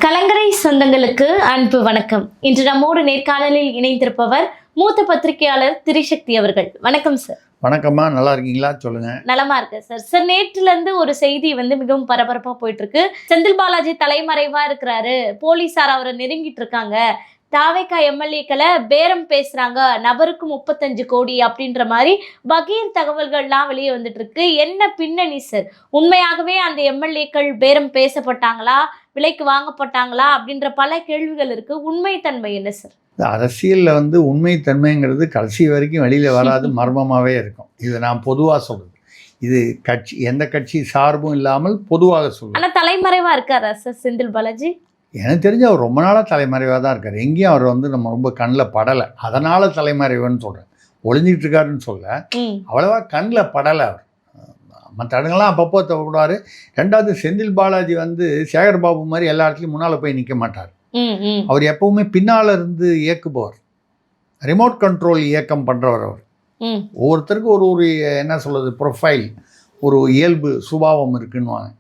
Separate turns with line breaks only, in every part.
கலங்கரை சொந்தங்களுக்கு அன்பு வணக்கம். இன்று நம்மோடு நேர்காணலில் இணைந்திருப்பவர் மூத்த பத்திரிகையாளர் திரிசக்தி அவர்கள். வணக்கம் சார்.
வணக்கம்மா, நல்லா இருக்கீங்களா? சொல்லுங்க.
நலமா இருக்கு சார். சார், நேற்றுல இருந்து ஒரு செய்தி மிகவும் பரபரப்பா போயிட்டு இருக்கு. செந்தில் பாலாஜி தலைமறைவா இருக்கிறாரு, போலீசார் அவரை நெருங்கிட்டு இருக்காங்க, தாவேகா எம்எல்ஏக்களை பேரம் பேசுறாங்க, நபருக்கு 35 கோடி அப்படின்ற மாதிரி பகீர் தகவல்கள்லாம் வெளியே வந்துட்டு இருக்கு. என்ன பின்னணி சார்? உண்மையாகவே அந்த எம்எல்ஏக்கள் பேரம் பேசப்பட்டாங்களா, விலைக்கு வாங்கப்பட்டாங்களா அப்படின்ற பல கேள்விகள் இருக்கு. உண்மைத்தன்மை என்ன சார்?
அரசியலில் உண்மைத்தன்மைங்கிறது கடைசி வரைக்கும் வெளியில் வராது, மர்மமாகவே இருக்கும். இது நான் பொதுவாக சொல்கிறது. இது எந்த கட்சி சார்பும் இல்லாமல் பொதுவாக சொல்லுவேன். ஆனால்
தலைமறைவாக இருக்காரா சார் செந்தில் பாலாஜி?
எனக்கு தெரிஞ்சு அவர் ரொம்ப நாளாக தலைமறைவாக தான் இருக்கார். எங்கேயும் அவர் நம்ம ரொம்ப கண்ணில் படலை, அதனால் தலைமறைவுன்னு சொல்கிறேன். ஒளிஞ்சிட்டு இருக்காருன்னு சொல்ல, அவ்வளவா கண்ணில் படலை. அவர் மற்ற இடங்கள்லாம் அப்பப்போ தவிடுவார். ரெண்டாவது, செந்தில் பாலாஜி சேகர்பாபு மாதிரி எல்லா இடத்துலையும் முன்னால் போய் நிற்க மாட்டார். அவர் எப்பவுமே பின்னால் இருந்து இயக்குபவர், ரிமோட் கண்ட்ரோல் இயக்கம் பண்ணுறவர். அவர் ஒவ்வொருத்தருக்கும் ஒரு என்ன சொல்கிறது, ப்ரொஃபைல், ஒரு இயல்பு சுபாவம் இருக்குன்னுவாங்க.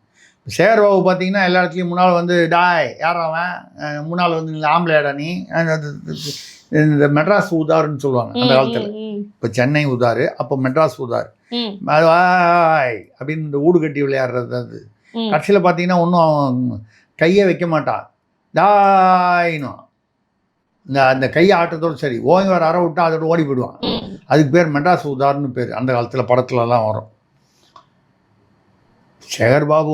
சேகர்பாபு பார்த்தீங்கன்னா எல்லா இடத்துலையும் முன்னால் டாய் யார் அவன், முன்னால் இந்த ஆம்பளையாடா நீ, இந்த மெட்ராஸ் உதாருன்னு சொல்லுவாங்க அந்த காலத்தில். இப்போ சென்னை உதாரு, அப்போ மெட்ராஸ் உதாரு அப்படின்னு இந்த ஊடு கட்டி விளையாடுறது. அது கடைசியில் பார்த்தீங்கன்னா ஒன்றும் அவன் கையை வைக்க மாட்டான், டாயினும் அந்த கையை ஆட்டத்தோடு சரி ஓங்கி வர அற விட்டா அதோட ஓடி போயிடுவான். அதுக்கு பேர் மெட்ராஸ் உதார்னு பேர். அந்த காலத்தில் படத்துலலாம் வரும். சேகர்பாபு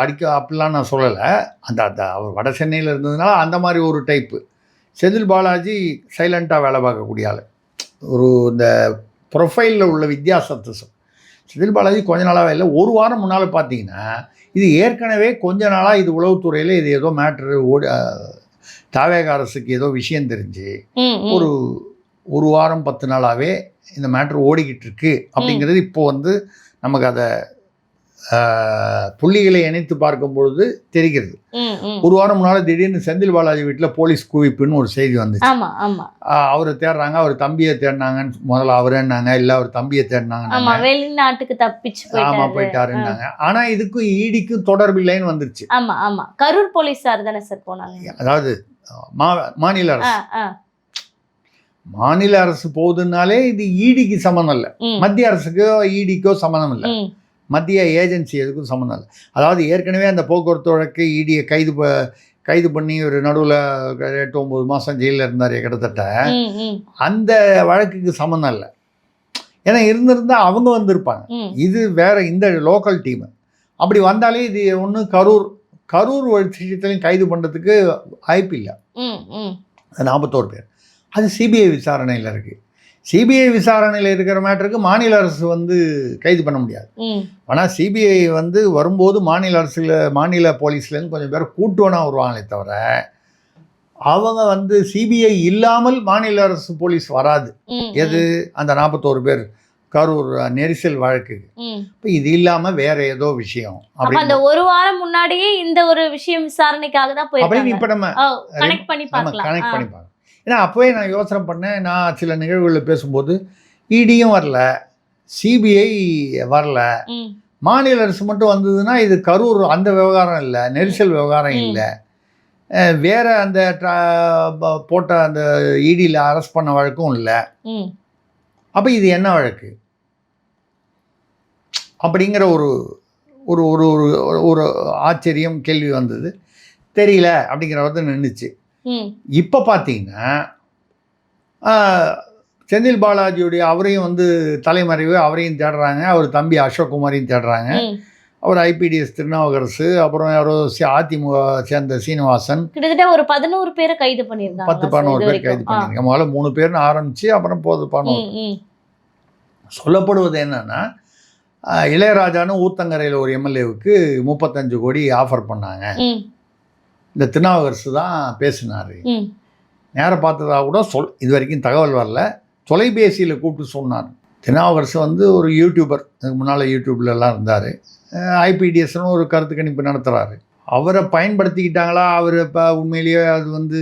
அடிக்க அப்படிலாம் நான் சொல்லலை. அந்த அவர் வட சென்னையில் இருந்ததுனால அந்த மாதிரி ஒரு டைப்பு. செந்தில் பாலாஜி சைலண்ட்டாக வேலை பார்க்கக்கூடிய ஆள். இந்த ப்ரொஃபைலில் உள்ள வித்தியாசத்தை செந்தில் பாலாஜி கொஞ்ச நாளாகவே இல்லை, ஒரு வாரம் முன்னால் பார்த்தீங்கன்னா இது ஏற்கனவே கொஞ்ச நாளாக இது உளவுத்துறையில் இது ஏதோ மேட்ரு தாவேகா அரசுக்கு ஏதோ விஷயம் தெரிஞ்சு ஒரு வாரம் 10 நாளாகவே இந்த மேட்ரு ஓடிக்கிட்டு இருக்கு அப்படிங்கிறது இப்போ நமக்கு அதை புள்ளிகளை இணைத்து பார்க்கும் பொழுது தெரிகிறது. ஒரு வாரம் முன்னால் திடீர்னு செந்தில் பாலாஜி வீட்டில் போலீஸ் குவிப்புன்னு ஒரு செய்தி வந்துச்சு. அவரை தேடுறாங்க, அவர் தம்பியை தேடினாங்கன்னு முதல்ல அவரேன்னாங்க, இல்லை அவர் தம்பியை தேடினாங்க,
வெளிநாட்டுக்கு தப்பிச்சு
போயிட்டாருன்னாங்க. ஆனா இதுக்கும் ஈடிக்கும் தொடர்பு இல்லைன்னு வந்துருச்சு.
கரூர் போலீஸார் தானே சார் போனாங்க.
அதாவது மாநில அரசு, மாநில அரசு போகுதுனாலே இது ஈடிக்கு சம்மந்தம் இல்லை, மத்திய அரசுக்கோ ஈடிக்கோ சம்மந்தம் இல்லை, மத்திய ஏஜென்சி எதுக்கும் சம்மந்தம் இல்லை. அதாவது ஏற்கனவே அந்த போக்குவரத்து வழக்கு ஈடியை கைது பண்ணி ஒரு நடுவில் 8-9 மாதம் ஜெயிலில் இருந்தார் கிட்டத்தட்ட. அந்த வழக்குக்கு சம்மந்தம் இல்லை. ஏன்னா இருந்திருந்தால் அவங்க வந்திருப்பாங்க. இது வேற, இந்த லோக்கல் டீமு அப்படி வந்தாலே இது ஒன்று கரூர் விஷயத்துலையும் கைது பண்ணுறதுக்கு வாய்ப்பு இல்லை. 41 பேர். அது சிபிஐ விசாரணையில் இருக்குது. சிபிஐ விசாரணையில் இருக்கிற மேட்டருக்கு மாநில அரசு கைது பண்ண முடியாது. ஆனால் சிபிஐ வரும்போது மாநில போலீஸ்லேருந்து கொஞ்சம் பேர் கூட்டுவனா வருவாங்களே தவிர அவங்க சிபிஐ இல்லாமல் மாநில அரசு போலீஸ் வராது. எது அந்த 41 பேர் கரூர் நெரிசல் வழக்கு. இப்போ இது இல்லாமல் வேற ஏதோ விஷயம்
அந்த ஒரு வாரம் முன்னாடியே இந்த ஒரு விஷயம் விசாரணைக்காக தான் போய்
இப்போ நம்ம கனெக்ட் பண்ணி பார்க்கலாம். ஏன்னா அப்போவே நான் யோசனை பண்ணேன். நான் சில நிகழ்வுகளில் பேசும்போது ஈடியும் வரல, சிபிஐ வரல, மாநில அரசு மட்டும் வந்ததுன்னா இது கரூர் அந்த விவகாரம் இல்லை, நெரிசல் விவகாரம் இல்லை, வேற அந்த போட்ட அந்த ஈடியில் அரெஸ்ட் பண்ண வழக்கும் இல்லை. அப்போ இது என்ன வழக்கு அப்படிங்கிற ஒரு ஒரு ஒரு ஒரு ஆச்சரியம், கேள்வி வந்தது. தெரியல அப்படிங்கிறத நின்றுச்சு. இப்போ பார்த்தீங்கன்னா செந்தில் பாலாஜியுடைய அவரையும் தலைமறைவு, அவரையும் தேடுறாங்க, அவர் தம்பி அசோக்குமாரையும் தேடுறாங்க, அவர் ஐபிடிஎஸ் திருநாவுக்கரசு, அப்புறம் யாரோ அதிமுக சேர்ந்த சீனிவாசன்,
கிட்டத்தட்ட ஒரு 11 பேரை கைது பண்ணியிருக்காங்க.
10-11 பேர் கைது பண்ணியிருக்காங்க. முதல்ல 3 பேர்னு ஆரம்பிச்சு அப்புறம் 11. சொல்லப்படுவது என்னன்னா, இளையராஜான்னு ஊத்தங்கரையில் ஒரு எம்எல்ஏவுக்கு 35 கோடி ஆஃபர் பண்ணாங்க. இந்த திருநாவுக்கரசு தான் பேசினார். நேரம் பார்த்ததா கூட இது வரைக்கும் தகவல் வரல. தொலைபேசியில் கூப்பிட்டு சொன்னார். திருநாவுக்கரசு ஒரு யூடியூபர், அதுக்கு முன்னால் யூடியூப்லலாம் இருந்தார். ஐபிடிஎஸ்னு ஒரு கருத்து கணிப்பு நடத்துகிறாரு. அவரை பயன்படுத்திக்கிட்டாங்களா, அவர் இப்போ உண்மையிலேயே அது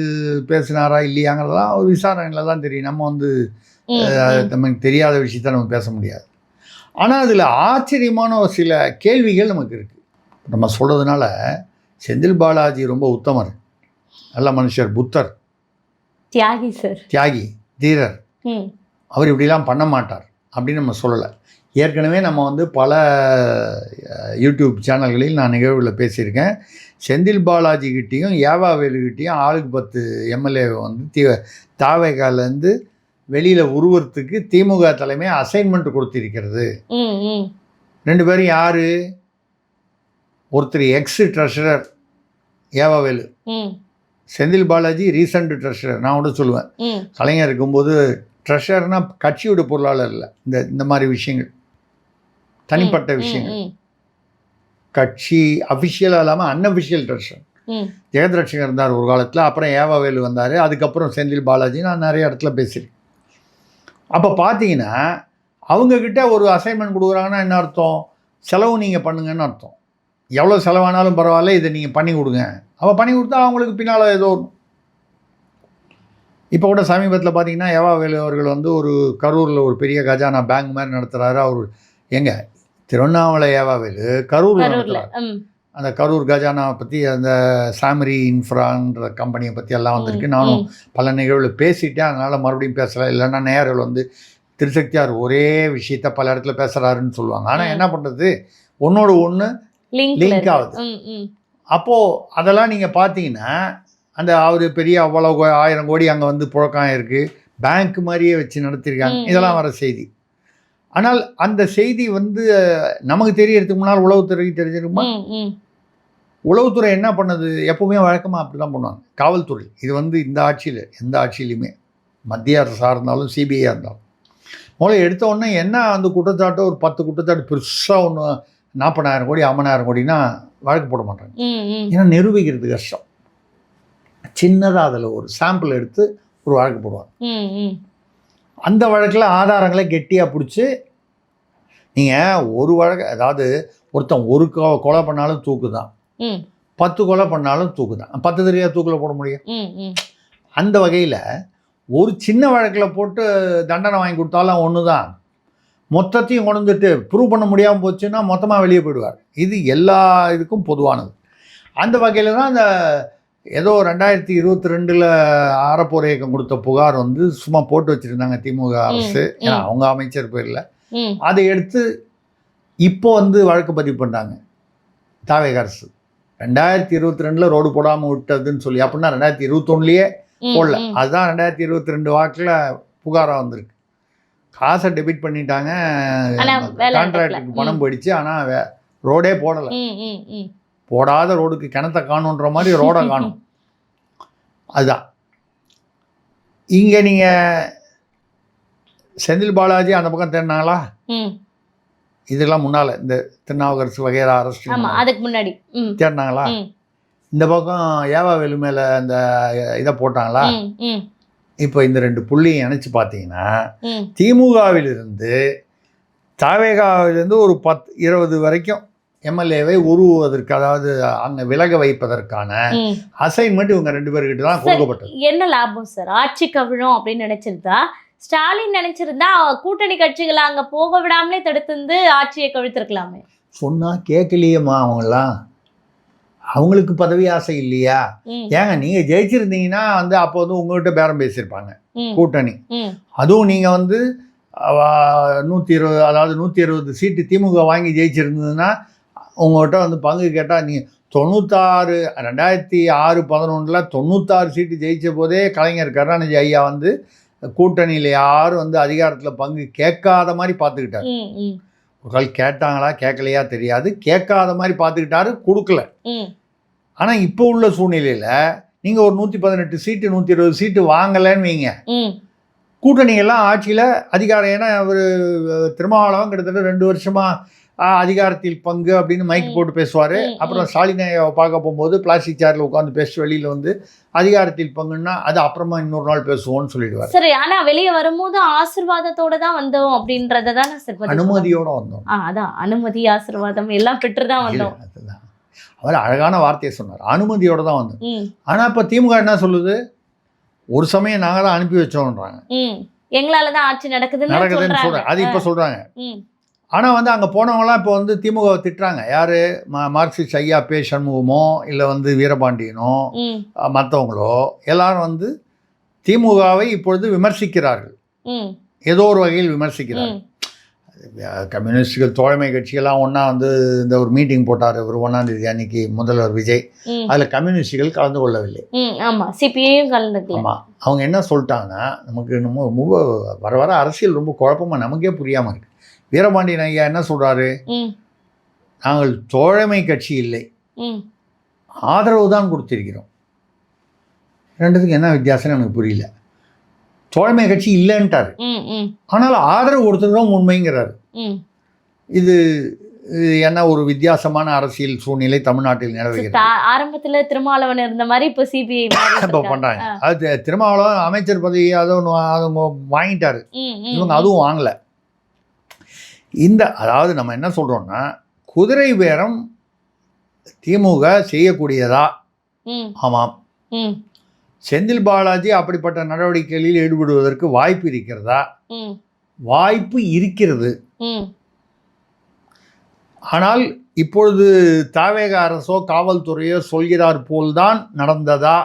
பேசினாரா இல்லையாங்கிறதெல்லாம் ஒரு விசாரணையில் தான் தெரியும். நம்ம நமக்கு தெரியாத விஷயத்த நம்ம பேச முடியாது. ஆனால் அதில் ஆச்சரியமான ஒரு சில கேள்விகள் நமக்கு இருக்குது. நம்ம சொல்கிறதுனால செந்தில் பாலாஜி ரொம்ப உத்தமர், நல்ல மனுஷர், புத்தர்,
தியாகி சார்,
தியாகி, தீரர். அவர் இப்படிலாம் பண்ண மாட்டார் அப்படின்னு நம்ம சொல்லலை. ஏற்கனவே நம்ம வந்து பல யூடியூப் சேனல்களில் நான் நிகழ்வில் பேசியிருக்கேன். செந்தில் பாலாஜிக்கிட்டேயும் ஏவாவேலுக்கிட்டேயும் ஆளுக்கு 10 எம்எல்ஏ வந்து தாவேகாலேருந்து வெளியில் உருவறதுக்கு திமுக தலைமை அசைன்மெண்ட் கொடுத்திருக்கிறது. 2 பேரும் யார்? ஒருத்தர் X treasurer EV Velu, Senthil Balaji recent treasurer. நான் கூட சொல்லுவேன், கலைஞர் இருக்கும்போது ட்ரெஷர்னா கட்சியோட பொருளாளர் இல்லை, இந்த மாதிரி விஷயங்கள் தனிப்பட்ட விஷயங்கள், கட்சி அஃபிஷியலாக இல்லாமல் அன்அஃபிஷியல் ட்ரெஷர். ஜெகத்ரட்சகர் இருந்தார் ஒரு காலத்தில், அப்புறம் ஏவாவேலு வந்தார், அதுக்கப்புறம் செந்தில் பாலாஜி. நான் நிறைய இடத்துல பேசியிருக்கேன். அப்போ பார்த்தீங்கன்னா அவங்கக்கிட்ட ஒரு அசைன்மெண்ட் கொடுக்குறாங்கன்னா என்ன அர்த்தம்? செலவு நீங்கள் பண்ணுங்கன்னு அர்த்தம். எவ்வளோ செலவானாலும் பரவாயில்ல, இதை நீங்கள் பண்ணி கொடுங்க. அப்போ பண்ணி கொடுத்தா அவங்களுக்கு பின்னால் ஏதோ இப்போ கூட சமீபத்தில் பார்த்தீங்கன்னா ஏவாவேலு அவர்கள் வந்து ஒரு கரூரில் ஒரு பெரிய கஜானா பேங்க் மாதிரி நடத்துகிறாரு. அவர் எங்கே? திருவண்ணாமலை ஏவாவேலு கரூரில் நடத்துகிறார். அந்த கரூர் கஜானாவை பற்றி, அந்த சாமரி இன்ஃப்ரான்ற கம்பெனியை பற்றி எல்லாம் வந்திருக்கு. நானும் பல நிகழ்வில் பேசிட்டேன், அதனால் மறுபடியும் பேசலை. இல்லைன்னா நேயர்கள் வந்து திருசக்தியார் ஒரே விஷயத்த பல இடத்துல பேசுகிறாருன்னு சொல்லுவாங்க. ஆனால் என்ன பண்ணுறது, ஒன்றோடு ஒன்று லிங்க் ஆகுது. அப்போது அதெல்லாம் நீங்கள் பார்த்தீங்கன்னா அந்த அவர் பெரிய அவ்வளோ 1000 கோடி அங்கே வந்து புழக்கம் இருக்குது, பேங்க் மாதிரியே வச்சு நடத்திருக்காங்க. இதெல்லாம் வர செய்தி. ஆனால் அந்த செய்தி வந்து நமக்கு தெரியறதுக்கு முன்னால் உளவுத்துறைக்கு தெரிஞ்சிருக்குமா? உளவுத்துறை என்ன பண்ணது? எப்பவுமே வழக்கமாக அப்படி தான் பண்ணுவாங்க. காவல்துறை இது வந்து இந்த ஆட்சியில் எந்த ஆட்சியிலையுமே, மத்திய அரசாக இருந்தாலும் சிபிஐயாக இருந்தாலும், முதல்ல எடுத்த உடனே என்ன வந்து குற்றச்சாட்டு, ஒரு 10 குற்றச்சாட்டு பெருசாக ஒன்று 40,000 கோடி 50,000 கோடினா வழக்கு போட மாட்டாங்க. ஏன்னா நிரூபிக்கிறது கஷ்டம். சின்னதாக அதில் ஒரு சாம்பிள் எடுத்து ஒரு வழக்கு போடுவாங்க. அந்த வழக்கில் ஆதாரங்களை கெட்டியாக பிடிச்சி, நீங்கள் ஒரு வழக்கு, அதாவது ஒருத்தன் ஒரு கொலை பண்ணாலும் தூக்கு தான், 10 கொலை பண்ணாலும் தூக்கு தான். 10 தெரியாத தூக்கில் போட முடியும். அந்த வகையில் ஒரு சின்ன வழக்கில் போட்டு தண்டனை வாங்கி கொடுத்தாலும் ஒன்று தான், மொத்தத்தையும் கொண்டு வந்துட்டு ப்ரூவ் பண்ண முடியாமல் போச்சுன்னா மொத்தமாக வெளியே போயிடுவார். இது எல்லா இதுக்கும் பொதுவானது. அந்த வகையில் தான் அந்த ஏதோ 2022 ஆரப்போர் இயக்கம் கொடுத்த புகார் வந்து சும்மா போட்டு வச்சுருந்தாங்க திமுக அரசு. ஏன்னா அவங்க அமைச்சர் பேரில் அதை எடுத்து இப்போ வந்து வழக்கு பதிவு பண்ணாங்க தாவேக அரசு. 2022 ரோடு போடாமல் விட்டதுன்னு சொல்லி, அப்படின்னா 2021 போடல. அதுதான் 2022 வாக்கில் புகாராக வந்திருக்கு. காசை டெபிட் பண்ணிட்டாங்க, கான்ட்ராக்டுக்கு பணம் போயிடுச்சு, ஆனால் ரோடே போடலை. போடாத ரோடுக்கு கிணத்த காணுன்ற மாதிரி ரோடை காணும். அதுதான் இங்கே நீங்கள் செந்தில் பாலாஜி அந்த பக்கம் தேடினாங்களா? இதெல்லாம் முன்னால் இந்த திருநாவுக்கரசு வகைரா அரசு
அதுக்கு முன்னாடி
தேடினாங்களா? இந்த பக்கம் ஏவாவேலு மேலே இந்த இதை போட்டாங்களா? இப்போ இந்த 2 புள்ளியும் இணைச்சு பார்த்தீங்கன்னா திமுகவிலிருந்து தாவேகாவிலிருந்து ஒரு 10-20 வரைக்கும் எம்எல்ஏவை உருவுவதற்கு, அதாவது அங்கே விலக வைப்பதற்கான அசைன்மெண்ட் இவங்க 2 பேர்கிட்ட தான் கொடுக்கப்பட்டது.
என்ன லாபம் சார்? ஆட்சி கவிழும் அப்படின்னு நினைச்சிருந்தா, ஸ்டாலின் நினைச்சிருந்தா கூட்டணி கட்சிகளை அங்கே போக விடாமலே தடுத்து ஆட்சியை கவிழ்த்திருக்கலாமே. சொன்னால்
கேட்கலையேம்மா அவங்களாம். அவங்களுக்கு பதவி ஆசை இல்லையா? ஏங்க நீங்கள் ஜெயிச்சிருந்தீங்கன்னா வந்து அப்போ வந்து உங்கள்கிட்ட பேரம் பேசியிருப்பாங்க கூட்டணி. அதுவும் நீங்கள் வந்து 120, அதாவது 120 சீட்டு திமுக வாங்கி ஜெயிச்சிருந்ததுன்னா உங்கள்கிட்ட வந்து பங்கு கேட்டால், நீங்கள் 96 2006-11 96 சீட்டு ஜெயித்த போதே கலைஞர் கருணாநிதி ஐயா வந்து கூட்டணியில் யாரும் வந்து அதிகாரத்தில் பங்கு கேட்காத மாதிரி பார்த்துக்கிட்டாரு. ஒரு கால் கேட்டாங்களா கேட்கலையா தெரியாது, கேட்காத மாதிரி பார்த்துக்கிட்டாரு, கொடுக்கல. ஆனால் இப்போ உள்ள சூழ்நிலையில் நீங்கள் ஒரு 118 சீட்டு 120 சீட்டு வாங்கலைன்னு வைங்க, கூட்டணியெல்லாம் ஆட்சியில் அதிகாரம். ஏன்னா அவர் திருமாவளவன் கிட்டத்தட்ட 2 வருஷமாக அதிகாரத்தில் பங்கு அப்படின்னு மைக் போட்டு பேசுவார். அப்புறம் ஸ்டாலினை பார்க்க போகும்போது பிளாஸ்டிக் சேரில் உட்காந்து பேசி வெளியில் வந்து அதிகாரத்தில் பங்குன்னா அது அப்புறமா இன்னொரு நாள் பேசுவோம்னு சொல்லிடுவார்.
சரி, ஆனால் வெளியே வரும்போது ஆசீர்வாதத்தோடு தான் வந்தோம் அப்படின்றத தான் சார்,
அனுமதியோடு வந்தோம்.
அதான் அனுமதி ஆசீர்வாதம் எல்லாம் பெற்று தான் வந்தோம்.
அதுதான் அவர் அழகான வார்த்தையை சொன்னார், அனுமதியோடு தான் வந்தோம். ஆனால் இப்போ திமுக என்ன சொல்லுது, ஒரு சமயம் நாங்கள் தான் அனுப்பி வச்சோம்ன்றாங்க,
எங்களால தான் ஆட்சி நடக்குதுன்னு சொல்றாங்க.
அது இப்போ சொல்கிறாங்க. ஆனால் வந்து அங்கே போனவங்களாம் இப்போ வந்து திமுகவை திட்டுறாங்க. யார் மார்க்சிஸ்ட் ஐயா பே சண்முகமோ இல்லை வந்து வீரபாண்டியனோ மற்றவங்களோ எல்லாரும் வந்து திமுகவை இப்பொழுது விமர்சிக்கிறார்கள். ஏதோ ஒரு வகையில் விமர்சிக்கிறார்கள். கம்யூனிஸ்டுகள் தோழமை கட்சிகள்லாம் ஒன்றா வந்து இந்த ஒரு மீட்டிங் போட்டார் ஒரு 1ஆம் தேதி அன்னைக்கு முதல்வர் விஜய். அதில் கம்யூனிஸ்டுகள் கலந்து கொள்ளவில்லை.
ஆமாம், சிபிஐயும் கலந்துக்கல.
ஆமாம், அவங்க என்ன சொல்லிட்டாங்கன்னா, நமக்கு ரொம்ப வர வர அரசியல் ரொம்ப குழப்பமாக நமக்கே புரியாமல் இருக்குது. வீரபாண்டியன் ஐயா என்ன சொல்கிறாரு, நாங்கள் தோழமை கட்சி இல்லை, ஆதரவு தான் கொடுத்திருக்கிறோம். ரெண்டுத்துக்கு என்ன வித்தியாசம்னு எனக்கு புரியல. தோழமை கட்சி இல்லைன்ட்டார், ஆனால் ஆதரவு கொடுத்துருக்கோம் உண்மைங்கிறார். இது என்ன ஒரு வித்தியாசமான அரசியல் சூழ்நிலை தமிழ்நாட்டில் நிலவுகிறது.
ஆரம்பத்தில் திருமாவளவன் இருந்த மாதிரி இப்போ சிபிஐ
இப்போ பண்ணுறாங்க. அது திருமாவளவன் அமைச்சர் பதவி அதை வாங்கிட்டாரு, இவங்க அதுவும் வாங்கலை. அதாவது நம்ம என்ன சொல்கிறோம்னா, குதிரை பேரம் திமுக செய்யக்கூடியதா? ஆமாம். செந்தில் பாலாஜி அப்படிப்பட்ட நடவடிக்கைகளில் ஈடுபடுவதற்கு வாய்ப்பு இருக்கிறதா? வாய்ப்பு இருக்கிறது. ஆனால் இப்பொழுது தாவேக அரசோ காவல்துறையோ சொல்கிறார் போல்தான் நடந்ததா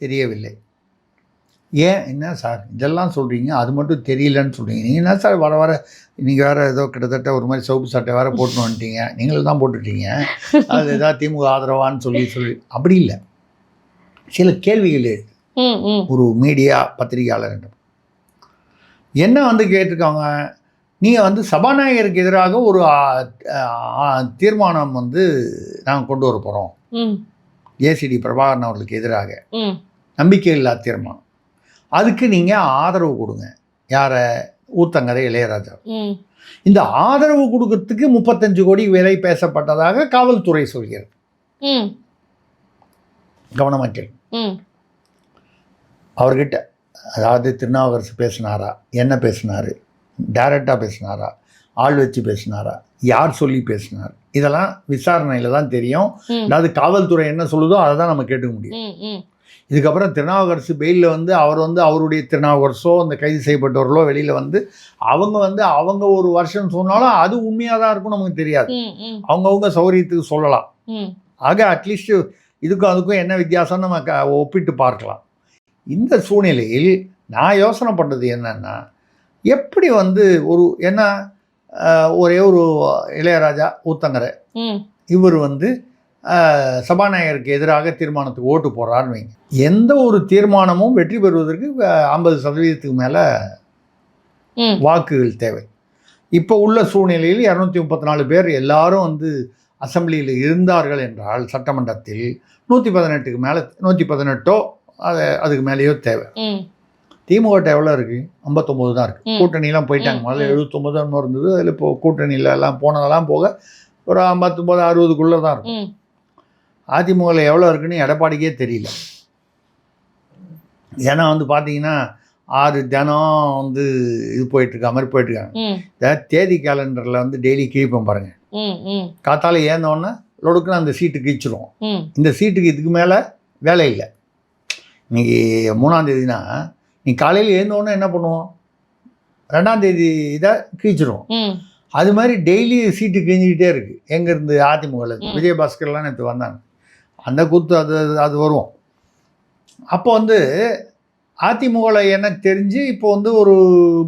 தெரியவில்லை. ஏன் என்ன சார் இதெல்லாம் சொல்கிறீங்க, அது மட்டும் தெரியலன்னு சொல்கிறீங்க? நீங்கள் என்ன சார் வர வர நீங்கள் வேறு ஏதோ கிட்டத்தட்ட ஒரு மாதிரி சோப்பு சட்டை வேறு போட்டுன்னு வந்துட்டீங்க, நீங்களும் தான் போட்டுட்டீங்க, அது ஏதாவது திமுக ஆதரவான்னு சொல்லி அப்படி இல்லை. சில கேள்விகள் ஒரு மீடியா பத்திரிகையாளர் என்ன வந்து கேட்டிருக்காங்க, நீங்கள் வந்து சபாநாயகருக்கு எதிராக ஒரு தீர்மானம் வந்து நாங்கள் கொண்டு வர போகிறோம், ஏசிடி பிரபாகரன் அவர்களுக்கு எதிராக நம்பிக்கையில்லா தீர்மானம், அதுக்கு நீங்கள் ஆதரவு கொடுங்க. யாரை? ஊத்தங்கரை இளையராஜா. இந்த ஆதரவு கொடுக்கறதுக்கு 35 கோடி விலை பேசப்பட்டதாக காவல்துறை சொல்கிறது. கவனமாக அவர்கிட்ட, அதாவது திருநாவுக்கரசு பேசினாரா, என்ன பேசினார், டைரக்டாக பேசினாரா, ஆள் வச்சு பேசினாரா, யார் சொல்லி பேசினார், இதெல்லாம் விசாரணையில் தான் தெரியும். அதாவது காவல்துறை என்ன சொல்லுதோ அதை தான் நம்ம கேட்டுக்க முடியும். இதுக்கப்புறம் திருநாவுக்கரசு பெயிலில் வந்து அவருடைய திருநாவுக்கரசோ அந்த கைது செய்யப்பட்டவர்களோ வெளியில் வந்து அவங்க ஒரு வருஷம் சொன்னாலும் அது உண்மையாக தான் இருக்கும், நமக்கு தெரியாது. அவங்கவுங்க சௌகரியத்துக்கு சொல்லலாம். ஆக அட்லீஸ்ட் இதுக்கும் அதுக்கும் என்ன வித்தியாசம் நம்ம ஒப்பிட்டு பார்க்கலாம். இந்த சூழ்நிலையில் நான் யோசனை பண்ணுறது என்னன்னா, எப்படி வந்து ஒரே ஒரு இளையராஜா ஊத்தங்கரை இவர் வந்து சபாநாயகருக்கு எதிராக தீர்மானத்துக்கு ஓட்டு போடுறாருன்னு வைங்க. எந்த ஒரு தீர்மானமும் வெற்றி பெறுவதற்கு 50% மேலே வாக்குகள் தேவை. இப்போ உள்ள சூழ்நிலையில் 234 பேர் எல்லாரும் வந்து அசம்பிளியில் இருந்தார்கள் என்றால் சட்டமன்றத்தில் 118க்கு மேலே 118ஓ அதுக்கு மேலேயோ தேவை. திமுக எவ்வளோ இருக்குது? 59 தான் இருக்குது. கூட்டணியெலாம் போயிட்டாங்க. முதல்ல 79 இருந்தது, அதில் இப்போ கூட்டணியில் எல்லாம் போனதெல்லாம் போக ஒரு 59 60க்குள்ளே தான் இருக்கும். அதிமுகவில் எவ்வளோ இருக்குன்னு எடப்பாடிக்கே தெரியல. ஏன்னா வந்து பார்த்தீங்கன்னா 6 தினம் வந்து இது போயிட்டுருக்க மாதிரி போயிட்டுருக்காங்க. தேதி கேலண்டரில் வந்து டெய்லி கிழிப்போம் பாருங்கள். காத்தால ஏந்தோடனே லொடுக்குன்னு அந்த சீட்டு கிழிச்சிரும். இந்த சீட்டுக்கு இதுக்கு மேலே வேலை இல்லை. இன்றைக்கி 3ஆம் தேதினா நீ காலையில் ஏந்தோடனே என்ன பண்ணுவோம், 2ஆம் தேதி இதை கிழிச்சிரும். அது மாதிரி டெய்லி சீட்டு கிழிஞ்சிக்கிட்டே இருக்குது. எங்கேருந்து? அதிமுகவில் விஜயபாஸ்கர்லாம் நேற்று வந்தாங்க. அந்த கூத்து அது வருவோம். அப்போ வந்து அதிமுகவில் எனக்கு தெரிஞ்சு இப்போ வந்து ஒரு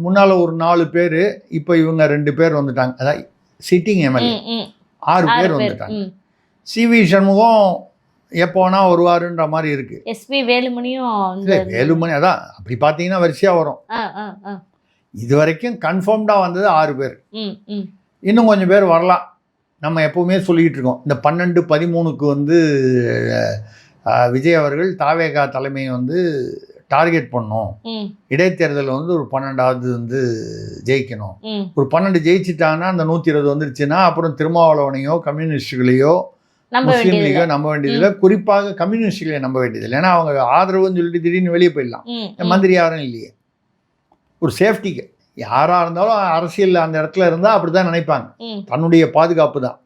முன்னால் ஒரு 4 பேர், இப்போ இவங்க 2 பேர் வந்துட்டாங்க. அதான் சிட்டிங் எம்எல்ஏ 6 பேர் வந்துட்டாங்க. சிவி சண்முகம் எப்போனா வருவாருன்ற மாதிரி இருக்குது.
எஸ்பி வேலுமணியும்
வேலுமணி அதான் அப்படி பார்த்தீங்கன்னா வரிசையாக வரும். இது வரைக்கும் கன்ஃபார்ம்டாக வந்தது 6 பேர். இன்னும் கொஞ்சம் பேர் வரலாம். நம்ம எப்போவுமே சொல்லிக்கிட்டு இருக்கோம், இந்த 12, 13க்கு வந்து விஜய் அவர்கள் தாவேகா தலைமையை வந்து டார்கெட் பண்ணோம். இடைத்தேர்தல் வந்து ஒரு 12வது வந்து ஜெயிக்கணும். ஒரு 12 ஜெயிச்சிட்டாங்கன்னா அந்த 120 வந்துருச்சுன்னா அப்புறம் திருமாவளவனையோ கம்யூனிஸ்டுகளையோ முஸ்லீம் லீகோ நம்ப வேண்டியதில்லை. குறிப்பாக கம்யூனிஸ்டுகளை நம்ப வேண்டியதில்லை. ஏன்னா அவங்க ஆதரவுன்னு சொல்லிட்டு திடீர்னு வெளியே போயிடலாம். மந்திரி யாரும் இல்லையே. ஒரு சேஃப்டிக்கு யாராக இருந்தாலும் அரசியல் அந்த இடத்துல இருந்தால் அப்படி தான் நினைப்பாங்க, தன்னுடைய பாதுகாப்பு தான்.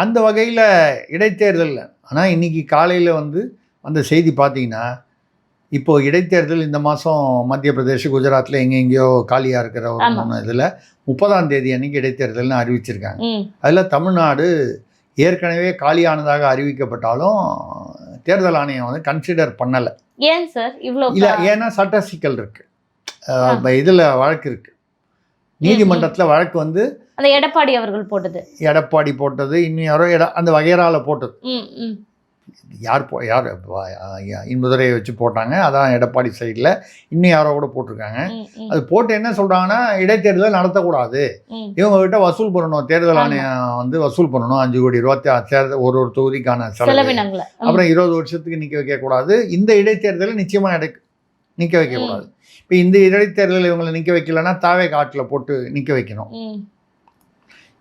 அந்த வகையில் இடைத்தேர்தலில் ஆனால் இன்றைக்கி காலையில் வந்து அந்த செய்தி பார்த்தீங்கன்னா இப்போ இடைத்தேர்தல் இந்த மாதம் மத்திய பிரதேஷ், குஜராத்தில் எங்கெங்கேயோ காலியாக இருக்கிற ஒரு 3 இதில் 30ஆம் தேதி அன்னைக்கு இடைத்தேர்தல்னு அறிவிச்சிருக்காங்க. அதில் தமிழ்நாடு ஏற்கனவே காலியானதாக அறிவிக்கப்பட்டாலும் தேர்தல் ஆணையம் வந்து கன்சிடர் பண்ணலை.
ஏன் சார் இவ்வளோ?
இல்லை, ஏன்னா சட்ட சிக்கல் இருக்குது, இதில் வழக்கு இருக்குது, நீதிமன்றத்தில் வழக்கு வந்து
அந்த எடப்பாடி அவர்கள் போட்டது,
எடப்பாடி போட்டது, இன்னும் யாரோ அந்த வகையறால போட்டது. யார் இன்பதுரையை வச்சு போட்டாங்க, அதான் எடப்பாடி சைடில். இன்னும் யாரோ கூட போட்டிருக்காங்க. அது போட்டு என்ன சொல்கிறாங்கன்னா, இடைத்தேர்தல் நடத்தக்கூடாது, இவங்ககிட்ட வசூல் பண்ணணும், தேர்தல் ஆணையம் வந்து வசூல் பண்ணணும் 5 கோடி ரூபா தேர்தல் ஒரு தொகுதிக்கான செலவு, அப்புறம் 20 வருஷத்துக்கு நிற்க வைக்கக்கூடாது, இந்த இடைத்தேர்தலை நிச்சயமாக நிற்க வைக்கக்கூடாது. இப்போ இந்த இடைத்தேர்தலில் இவங்களை நிற்க வைக்கலன்னா தாவே காட்டில் போட்டு நிற்க வைக்கணும்.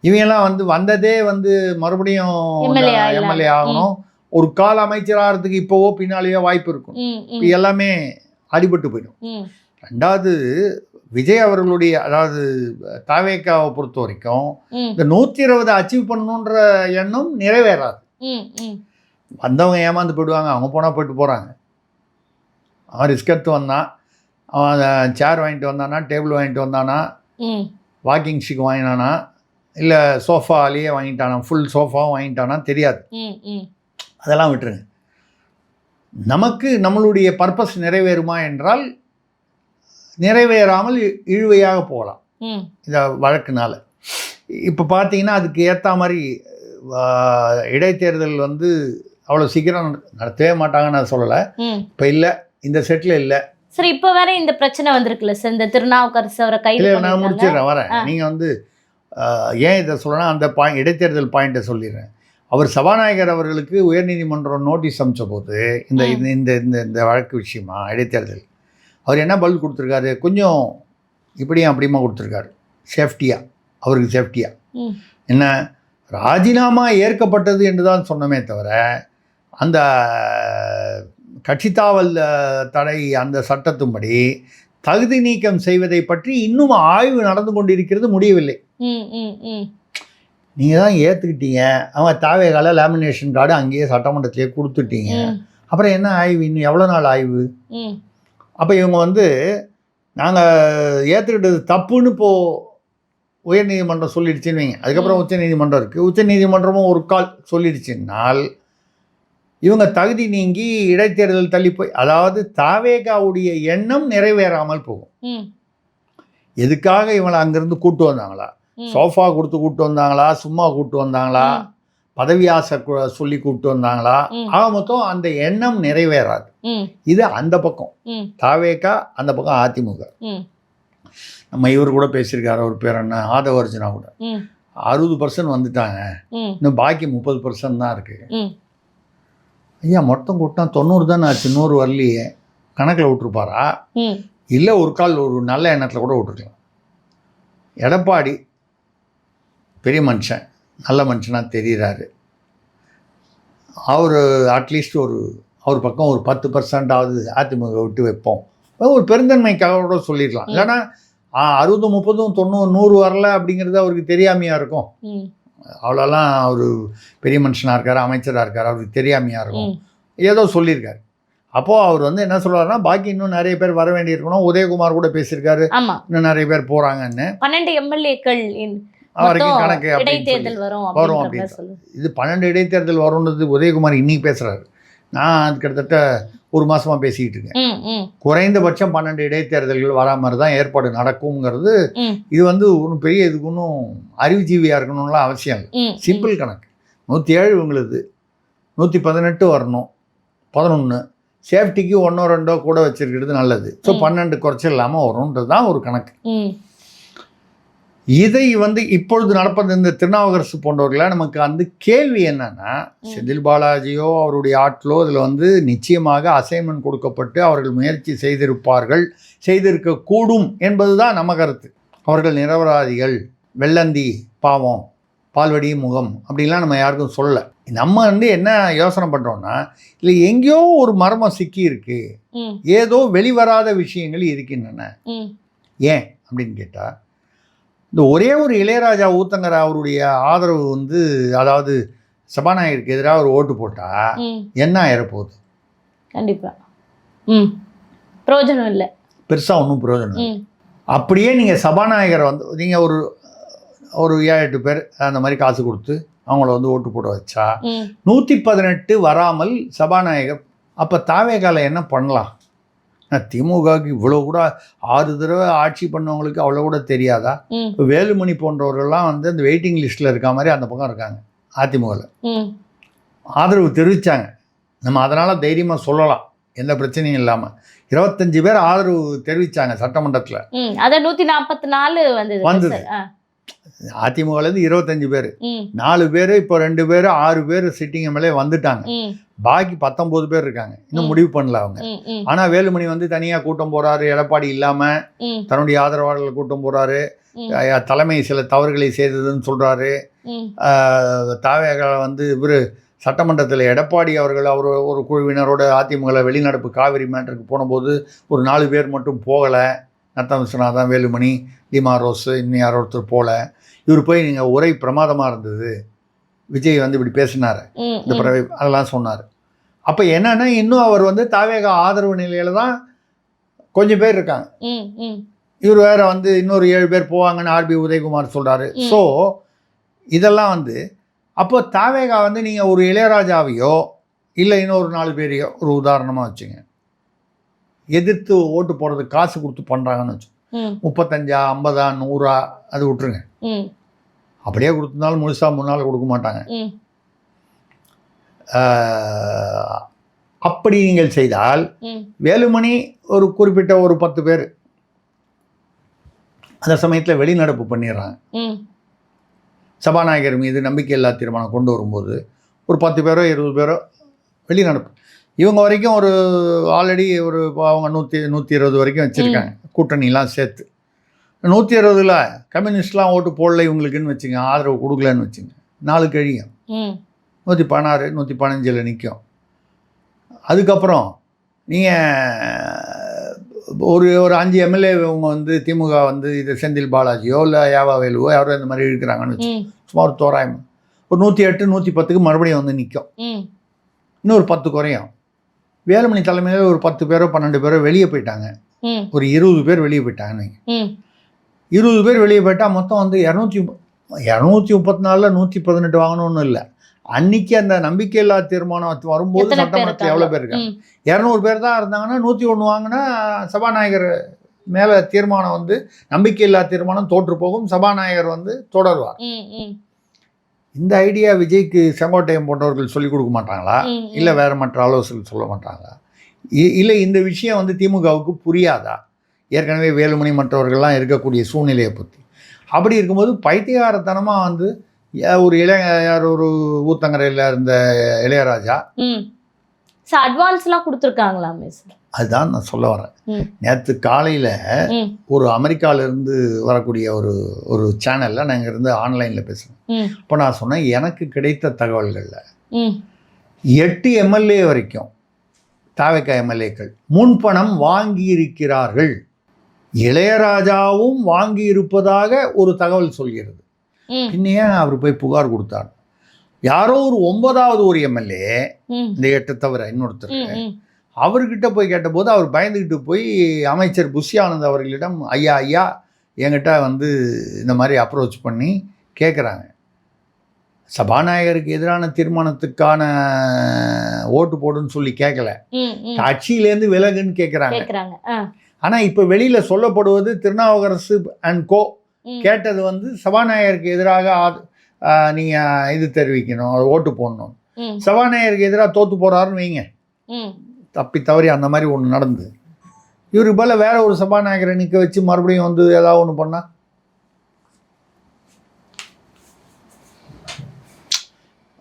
இவங்கெல்லாம் வந்து வந்ததே வந்து மறுபடியும் எம்எல்ஏ ஆகணும், ஒரு கால அமைச்சராகிறதுக்கு இப்போவோ பின்னாலேயோ வாய்ப்பு இருக்கும். இப்போ எல்லாமே அடிபட்டு போயிடும். ரெண்டாவது, விஜய் அவர்களுடைய, அதாவது தாவேக்காவை பொறுத்த வரைக்கும் இந்த 120 அச்சீவ் பண்ணணுன்ற எண்ணம் நிறைவேறாது. வந்தவங்க ஏமாந்து போயிடுவாங்க, அவங்க போனால் போயிட்டு போகிறாங்க. அவன் ரிஸ்க் எடுத்து வந்தான், அவன் சேர் வாங்கிட்டு வந்தானா, டேபிள் வாங்கிட்டு வந்தானா, வாக்கிங் ஸ்டிக் வாங்கினானா, இல்லை சோஃபாலேயே வாங்கிட்டானா, ஃபுல் சோஃபாவும் வாங்கிட்டானா தெரியாது. அதெல்லாம் விட்டுருங்க. நமக்கு நம்மளுடைய பர்பஸ் நிறைவேறுமா என்றால் நிறைவேறாமல் இழுவையாக போகலாம் இந்த வழக்குனால. இப்போ பார்த்தீங்கன்னா அதுக்கு ஏற்ற மாதிரி இடைத்தேர்தல் வந்து அவ்வளோ சீக்கிரம் நடத்தவே மாட்டாங்கன்னு நான் சொல்லலை. இப்போ இல்லை, இந்த செட்டில் இல்லை.
சரி, இப்போ வேற இந்த பிரச்சனை வந்திருக்குல்ல சார், இந்த திருநாவுக்கரசு அவரை கைது.
நான் முடிச்சிடுறேன், வரேன். நீங்கள் வந்து ஏன் இதை சொல்லணும், அந்த இடைத்தேர்தல் பாயிண்ட்டை சொல்லிடுறேன். அவர் சபாநாயகர் அவர்களுக்கு உயர்நீதிமன்றம் நோட்டீஸ் அனுப்பிச்ச போது இந்த இந்த இந்த வழக்கு விஷயமா இடைத்தேர்தல் அவர் என்ன பதில் கொடுத்துருக்காரு, கொஞ்சம் இப்படியும் அப்படியுமா கொடுத்துருக்காரு, சேஃப்டியாக, அவருக்கு சேஃப்டியாக. என்ன, ராஜினாமா ஏற்கப்பட்டது என்று தான் சொன்னமே தவிர அந்த கட்சித்தாவல் தடை அந்த சட்டத்தின்படி தகுதி நீக்கம் செய்வதை பற்றி இன்னும் ஆய்வு நடந்து கொண்டிருக்கிறது, முடியவில்லை. நீங்கள் தான் ஏற்றுக்கிட்டீங்க, அவங்க தாவேகால லேமினேஷன் கார்டு அங்கேயே சட்டமன்றத்திலே கொடுத்துட்டீங்க, அப்புறம் என்ன ஆய்வு, இன்னும் எவ்வளோ நாள் ஆய்வு? அப்போ இவங்க வந்து நாங்கள் ஏற்றுக்கிட்டது தப்புன்னு இப்போது உயர்நீதிமன்றம் சொல்லிடுச்சுன்னு வைங்க, அதுக்கப்புறம் உச்சநீதிமன்றம் இருக்குது, உச்சநீதிமன்றமும் ஒரு கால் சொல்லிடுச்சுன்னால் இவங்க தகுதி நீங்கி இடைத்தேர்தல் தள்ளி போய், அதாவது தாவேகாவுடைய எண்ணம் நிறைவேறாமல் போகும். எதுக்காக இவங்களை அங்கேருந்து கூட்டு வந்தாங்களா, சோஃபா கொடுத்து கூப்பிட்டு வந்தாங்களா, சும்மா கூப்பிட்டு வந்தாங்களா, பதவி ஆசை சொல்லி கூப்பிட்டு வந்தாங்களா, ஆக மொத்தம் அந்த எண்ணம் நிறைவேறாது. இது அந்த பக்கம் தாவேகா, அந்த பக்கம் அதிமுக. நம்ம இவர் கூட பேசியிருக்காரு, ஒரு பேர் என்ன, ஆதவர்ஜுனா கூட 60% வந்துட்டாங்க, இன்னும் பாக்கி 30% தான் இருக்கு. ஐயா, மொத்தம் கூட்டம் 90 தானே ஆச்சு, 100 வரலையே, கணக்கில் விட்டுருப்பாரா? இல்லை, ஒரு கால் ஒரு நல்ல எண்ணத்தில் கூட விட்டுருக்கலாம். எடப்பாடி பெரிய மனுஷன், நல்ல மனுஷனாக தெரிகிறாரு, அவர் அட்லீஸ்ட் அவர் பக்கம் ஒரு 10% அதிமுக விட்டு வைப்போம், ஒரு பெருந்தன்மைக்காக கூட சொல்லிடலாம். இல்லைன்னா 60, 30, 90, 100 வரல அப்படிங்கிறது அவருக்கு தெரியாமையாக இருக்கும். அவ்வளோலாம் அவர் பெரிய மனுஷனாக இருக்கார், அமைச்சராக இருக்கார், அவருக்கு தெரியாமையாக இருக்கும், ஏதோ சொல்லியிருக்காரு. அப்போது அவர் வந்து என்ன சொல்கிறாருன்னா, பாக்கி இன்னும் நிறைய பேர் வர வேண்டியிருக்கணும். உதயகுமார் கூட பேசியிருக்காரு, இன்னும் நிறைய பேர் போகிறாங்கன்னு.
12 எம்எல்ஏக்கள்
வரைக்கும் கணக்கு வரும் அப்படின்னு. இது 12 இடைத்தேர்தல் வரும்ன்றது உதயகுமார் இன்னைக்கு பேசுகிறாரு. நான் அது கிட்டத்தட்ட ஒரு மாதமாக பேசிக்கிட்டு இருக்கேன். குறைந்தபட்சம் 12 இடைத்தேர்தல்கள் வரா மாதிரி தான் ஏற்பாடு நடக்குங்கிறது. இது வந்து ஒன்றும் பெரிய இதுக்கு ஒன்றும் அறிவுஜீவியாக இருக்கணும்லாம் அவசியம் இல்லை. சிம்பிள் கணக்கு. 107 இவங்களுக்கு 118 வரணும், 11 சேஃப்டிக்கு 1 2 கூட வச்சிருக்கிறது நல்லது. ஸோ 12 குறைச்சல் இல்லாமல் வரும்ன்றது தான் ஒரு கணக்கு. இதை வந்து இப்பொழுது நடப்பது இந்த திருநாவுக்கரசு போன்றவர்கள நமக்கு அந்த கேள்வி என்னன்னா, செந்தில் பாலாஜியோ அவருடைய ஆட்களோ இதில் வந்து நிச்சயமாக அசைன்மெண்ட் கொடுக்கப்பட்டு அவர்கள் முயற்சி செய்திருப்பார்கள், செய்திருக்கக்கூடும் என்பது தான் நம்ம கருத்து. அவர்கள் நிரபராதிகள், வெள்ளந்தி பாவம், பால்வடி முகம் அப்படின்லாம் நம்ம யாருக்கும் சொல்ல. நம்ம வந்து என்ன யோசனை பண்ணுறோன்னா, இல்லை எங்கேயோ ஒரு மர்மம் சிக்கி இருக்கு, ஏதோ வெளிவராத விஷயங்கள் இருக்கின்றன. ஏன் அப்படின்னு கேட்டால், இந்த ஒரே ஒரு இளையராஜா ஊத்தங்கர அவருடைய ஆதரவு வந்து, அதாவது சபாநாயகருக்கு எதிராக ஒரு ஓட்டு போட்டால் என்ன ஆயிரப்போகுது?
கண்டிப்பாக பிரயோஜனம் இல்லை,
பெருசாக ஒன்றும் பிரயோஜனம் இல்லை. அப்படியே நீங்கள் சபாநாயகரை வந்து நீங்கள் ஒரு 7-8 பேர் அந்த மாதிரி காசு கொடுத்து அவங்கள வந்து ஓட்டு போட வச்சா 118 வராமல் சபாநாயகர், அப்போ தாவேகால என்ன பண்ணலாம்? திமுகவுக்கு இவ்வளோ கூட 6 தடவை ஆட்சி பண்ணவங்களுக்கு அவ்வளோ கூட தெரியாதா? இப்போ வேலுமணி போன்றவர்கள்லாம் வந்து அந்த வெயிட்டிங் லிஸ்ட்டில் இருக்க மாதிரி அந்த பக்கம் இருக்காங்க. அதிமுகவில் ஆதரவு தெரிவித்தாங்க. நம்ம அதனால் தைரியமாக சொல்லலாம், எந்த பிரச்சனையும் இல்லாமல். 25 பேர் ஆதரவு தெரிவித்தாங்க சட்டமன்றத்தில்.
அதை 144 வந்தது.
அதிமுகலேருந்து 25 பேர், 4 பேர் இப்போ 2 பேர் 6 பேர் சிட்டிங் எம்எல்ஏ வந்துட்டாங்க. பாக்கி 19 பேர் இருக்காங்க, இன்னும் முடிவு பண்ணல அவங்க. ஆனால் வேலுமணி வந்து தனியாக கூட்டம் போகிறாரு, எடப்பாடி இல்லாமல் தன்னுடைய ஆதரவாளர்களை கூட்டம் போகிறாரு. தலைமை சில தவறுகளை செய்ததுன்னு சொல்கிறாரு. தாவேக வந்து இவர் சட்டமன்றத்தில் எடப்பாடி அவர்கள் ஒரு குழுவினரோட அதிமுக வெளிநடப்பு காவிரி மேட்டருக்கு போனபோது ஒரு 4 பேர் மட்டும் போகலை. நத்தம் விஸ்வநாதன், வேலுமணி, லீமா ரோஸ், இன்னும் யாரோ ஒருத்தர் போல. இவர் போய் நீங்கள் உரை பிரமாதமாக இருந்தது, விஜய் வந்து இப்படி பேசினார், இந்த பிறவை அதெல்லாம் சொன்னார். அப்போ என்னன்னா இன்னும் அவர் வந்து தாவேக ஆதரவு நிலையில் தான் கொஞ்சம் பேர் இருக்காங்க. இவர் வேற வந்து இன்னொரு 7 பேர் போவாங்கன்னு ஆர்பி உதயகுமார் சொல்கிறாரு. ஸோ இதெல்லாம் வந்து அப்போ தாவேகா வந்து நீங்கள் ஒரு இளையராஜாவையோ இல்லை இன்னொரு 4 பேரையோ ஒரு உதாரணமாக வச்சுங்க, எதிர்த்து ஓட்டு போடுறதுக்கு காசு கொடுத்து பண்ணுறாங்கன்னு வச்சு 35, 50, 100 அது விட்டுருங்க. அப்படியே கொடுத்துருந்தாலும் முழுசாக முன்னால் கொடுக்க மாட்டாங்க. அப்படி நீங்கள் செய்தால் வேலுமணி ஒரு குறிப்பிட்ட ஒரு 10 பேர் அந்த சமயத்தில் வெளிநடப்பு பண்ணிடுறாங்க. சபாநாயகர் மீது நம்பிக்கையில்லா தீர்மானம் கொண்டு வரும்போது ஒரு 10 பேரோ 20 பேரோ வெளிநடப்பு. இவங்க வரைக்கும் ஒரு ஆல்ரெடி ஒரு அவங்க 120 வரைக்கும் வச்சுருக்காங்க கூட்டணிலாம் சேர்த்து. 120ல் கம்யூனிஸ்ட்லாம் ஓட்டு போடல இவங்களுக்குன்னு வச்சுங்க, ஆதரவு கொடுக்கலன்னு வச்சுங்க, 4 கழியும் 116, 115 நிற்கும். அதுக்கப்புறம் நீங்கள் ஒரு 5 எம்எல்ஏ இவங்க வந்து திமுக வந்து இது செந்தில் பாலாஜியோ இல்லை யாவா வேலுவோ யாரோ இந்த மாதிரி இருக்கிறாங்கன்னு வச்சு சும்மா ஒரு தோராயம் ஒரு 108, 110க்கு மறுபடியும் வந்து நிற்கும். இன்னொரு 10 குறையும். வேலுமணி தலைமையில் ஒரு 10 பேரோ 12 பேரோ வெளியே போயிட்டாங்க, ஒரு 20 பேர் வெளியே போயிட்டாங்கன்னு. 20 பேர் வெளியே போயிட்டால் மொத்தம் வந்து 234 118 வாங்கணும்னு இல்லை. அன்னைக்கு அந்த நம்பிக்கையில்லா தீர்மானம் வரும்போது சட்டமன்றத்தில் எவ்வளோ பேர் இருக்காங்க? 200 பேர் தான் இருந்தாங்கன்னா 101 வாங்கினா சபாநாயகர் மேலே தீர்மானம் வந்து நம்பிக்கையில்லா தீர்மானம் தோற்று போகும், சபாநாயகர் வந்து தொடருவார். இந்த ஐடியா விஜய்க்கு செங்கோட்டையன் போன்றவர்கள் சொல்லிக் கொடுக்க மாட்டாங்களா? இல்லை வேறு மற்ற ஆலோசகர்கள் சொல்ல மாட்டாங்களா? இல்லை இந்த விஷயம் வந்து திமுகவுக்கு புரியாதா? ஏற்கனவே வேலுமணி மற்றவர்கள்லாம் இருக்கக்கூடிய சூழ்நிலையை பற்றி. அப்படி இருக்கும்போது பைத்தியகாரத்தனமாக வந்து ஒரு யார் ஒரு ஊத்தங்கரையில் இருந்த இளையராஜா
அட்வான்ஸ்லாம் கொடுத்துருக்காங்களாமே சார்?
அதுதான் நான் சொல்ல வரேன். நேற்று காலையில் ஒரு அமெரிக்காவிலேருந்து வரக்கூடிய ஒரு சேனலில் நாங்கள் இருந்து ஆன்லைனில் பேசுகிறேன். இப்போ நான் சொன்னேன், எனக்கு கிடைத்த தகவல்களில் 8 எம்எல்ஏ வரைக்கும் தாவேகா எம்எல்ஏக்கள் முன்பணம் வாங்கியிருக்கிறார்கள். இளையராஜாவும் வாங்கி இருப்பதாக ஒரு தகவல் சொல்கிறது. பின்னையே அவர் போய் புகார் கொடுத்தார். யாரோ ஒரு 9வது ஒரு எம்எல்ஏ, இந்த 8 தவிர இன்னொருத்தர், அவர்கிட்ட போய் கேட்டபோது அவர் பயந்துக்கிட்டு போய் அமைச்சர் புஷி ஆனந்த் அவர்களிடம் ஐயா என்கிட்ட வந்து இந்த மாதிரி அப்ரோச் பண்ணி கேட்குறாங்க, சபாநாயகருக்கு எதிரான தீர்மானத்துக்கான ஓட்டு போடுன்னு சொல்லி கேட்கல, கட்சியிலேருந்து விலகுன்னு கேட்குறாங்க. ஆனால் இப்போ வெளியில் சொல்லப்படுவது திருநாவுக்கரசு அண்ட் கோ கேட்டது வந்து சபாநாயகருக்கு எதிராக நீங்கள் இது தெரிவிக்கணும், ஓட்டு போடணும். சபாநாயகருக்கு எதிராக தோற்று போகிறாருன்னு வைங்க, தப்பி தவறி அந்த மாதிரி ஒன்று நடந்து இவருக்கு போல வேற ஒரு சபாநாயகரை நிற்க வச்சு மறுபடியும் வந்து ஏதாவது ஒன்று பண்ணால்,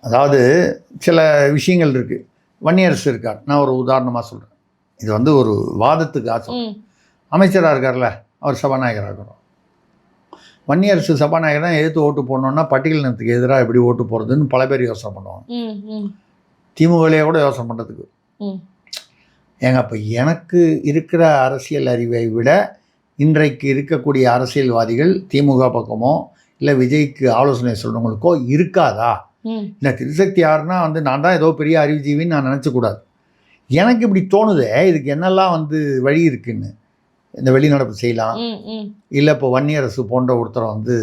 அதாவது சில விஷயங்கள் இருக்குது. வன்னியரசு இருக்கார், நான் ஒரு உதாரணமாக சொல்கிறேன். இது வந்து ஒரு வாதத்துக்கு ஆசை. அமைச்சராக இருக்கார்ல, அவர் சபாநாயகராக இருக்கிறோம். வன்னியரசு சபாநாயகர் தான் எதிர்த்து ஓட்டு போடணுன்னா பட்டியலினத்துக்கு எதிராக எப்படி ஓட்டு போகிறதுன்னு பல பேர் யோசனை பண்ணுவாங்க. திமுகலையே கூட யோசனை பண்ணுறதுக்கு. ஏங்க அப்போ எனக்கு இருக்கிற அரசியல் அறிவை விட இன்றைக்கு இருக்கக்கூடிய அரசியல்வாதிகள் திமுக பக்கமோ இல்லை விஜய்க்கு ஆலோசனை சொல்கிறவங்களுக்கோ இருக்காதா? இல்லை திருசக்தி யாருன்னா வந்து நான் தான் ஏதோ பெரிய அறிவுஜீவின்னு நான் நினச்சக்கூடாது. எனக்கு இப்படி தோணுதே, இதுக்கு என்னெல்லாம் வந்து வழி இருக்குன்னு. இந்த வெளிநடப்பு செய்யலாம், இல்லை இப்போ வன்னியரசு போன்ற ஒருத்தரை வந்து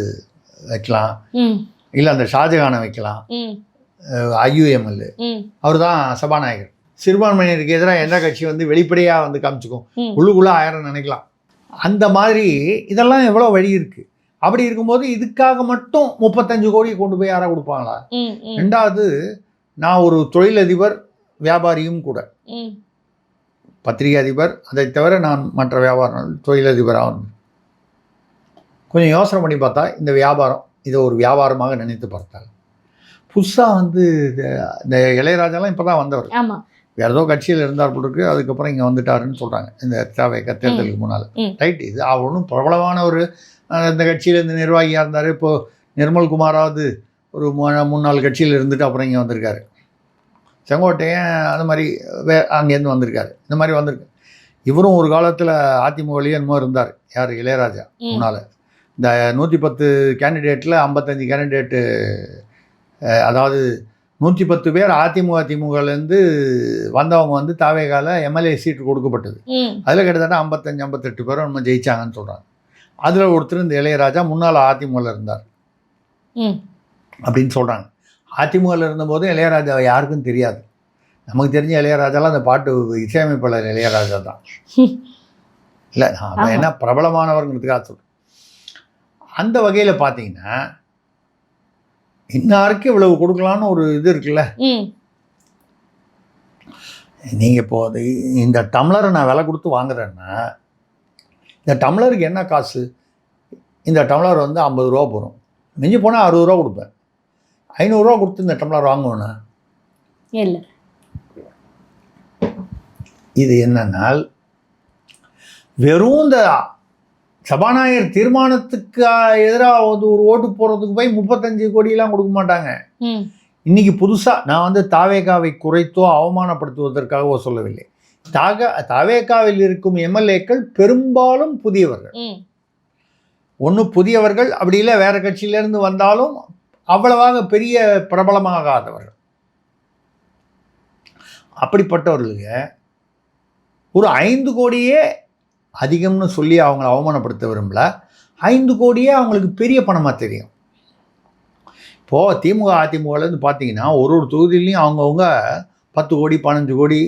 வைக்கலாம், இல்லை அந்த ஷாஜகானை வைக்கலாம், IUML அவர் தான் சபாநாயகர். சிறுபான்மையினருக்கு எதிராக எந்த கட்சி வந்து வெளிப்படையாக வந்து காமிச்சுக்கும், உள்ளுக்குள்ளே 1000 நினைக்கலாம். அந்த மாதிரி இதெல்லாம் எவ்வளோ வழி இருக்குது. அப்படி இருக்கும்போது இதுக்காக மட்டும் 35 கோடி கொண்டு போய் யாராக கொடுப்பாங்களா? ரெண்டாவது, நான் ஒரு தொழிலதிபர், வியாபாரியும் கூட, பத்திரிகை அதிபர், அதை தவிர நான் மற்ற வியாபாரம் தொழிலதிபராக கொஞ்சம் யோசனை பண்ணி பார்த்தா இந்த வியாபாரம் இதை ஒரு வியாபாரமாக நினைத்து பார்த்தாங்க. புதுசாக வந்து இந்த இளையராஜாலாம் இப்போ தான் வந்தவர், வேறு ஏதோ கட்சியில் இருந்தார் போல் இருக்கு, அதுக்கப்புறம் இங்கே வந்துட்டாருன்னு சொல்கிறாங்க இந்த தேர்தலுக்கு முன்னால். ரைட், இது அவர் ஒன்றும் பிரபலமான ஒரு இந்த கட்சியில் இந்த நிர்வாகியாக இருந்தார். இப்போது நிர்மல் குமாராவது ஒரு 3-4 கட்சியில் இருந்துட்டு அப்புறம் இங்கே வந்திருக்காரு. செங்கோட்டையன் அது மாதிரி அங்கேருந்து வந்திருக்காரு. இந்த மாதிரி வந்திருக்கு. இவரும் ஒரு காலத்தில் அதிமுகலேயே என்னமோ இருந்தார். யார்? இளையராஜா. முன்னால் இந்த 110 கேண்டிடேட்டில் 55 கேண்டிடேட்டு, அதாவது 110 பேர் அதிமுகலேருந்து வந்தவங்க வந்து தாவேகால MLA சீட்டு கொடுக்கப்பட்டது. அதில் கிட்டத்தட்ட 55-58 பேரும் நம்ம ஜெயிச்சாங்கன்னு சொல்கிறாங்க. அதில் ஒருத்தர் இந்த இளையராஜா முன்னால் அதிமுகவில் இருந்தார் அப்படின்னு சொல்கிறாங்க. அதிமுகவில் இருந்தபோது இளையராஜா யாருக்கும் தெரியாது. நமக்கு தெரிஞ்ச இளையராஜாலாம் அந்த பாட்டு இசையமைப்பாளர் இளையராஜா தான். இல்லை, நான் என்ன பிரபலமானவர்ங்கிறதுக்காக சொல்கிறேன். அந்த வகையில் பார்த்தீங்கன்னா இன்னாருக்கு இவ்வளவு கொடுக்கலான்னு ஒரு இது இருக்குல்ல. நீங்கள் இப்போ இந்த டம்ளரை நான் விலை கொடுத்து வாங்குறேன்னா இந்த டம்ளருக்கு என்ன காசு? இந்த டம்ளர் வந்து 50 ரூபா போகும், மிஞ்சி போனால் 60 ரூபா கொடுப்பேன். 500 ரூபா கொடுத்து இந்த டம்ளர் வாங்குவேன்னா
இல்லை.
இது என்னன்னால் வெறும் இந்த சபாநாயகர் தீர்மானத்துக்கு எதிராக வந்து ஒரு ஓட்டு போடுறதுக்கு போய் 35 கோடியெல்லாம் கொடுக்க மாட்டாங்க. இன்னைக்கு புதுசாக நான் வந்து தாவேகாவை குறைத்தோ அவமானப்படுத்துவதற்காகவோ சொல்லவில்லை. தாவேகாவில் இருக்கும் MLAக்கள் பெரும்பாலும் புதியவர்கள். ஒன்று புதியவர்கள், அப்படி இல்லை வேற கட்சியிலேருந்து வந்தாலும் அவ்வளவாக பெரிய பிரபலமாகாதவர்கள். அப்படிப்பட்டவர்களுக்கு ஒரு 5 கோடியே அதிகம்னு சொல்லி அவங்கள அவமானப்படுத்த விரும்பல. 5 கோடியே அவங்களுக்கு பெரிய பணமாக தெரியும். இப்போது திமுக அதிமுகலேருந்து பார்த்தீங்கன்னா ஒரு தொகுதியிலையும் அவங்கவுங்க 10 கோடி 15 கோடி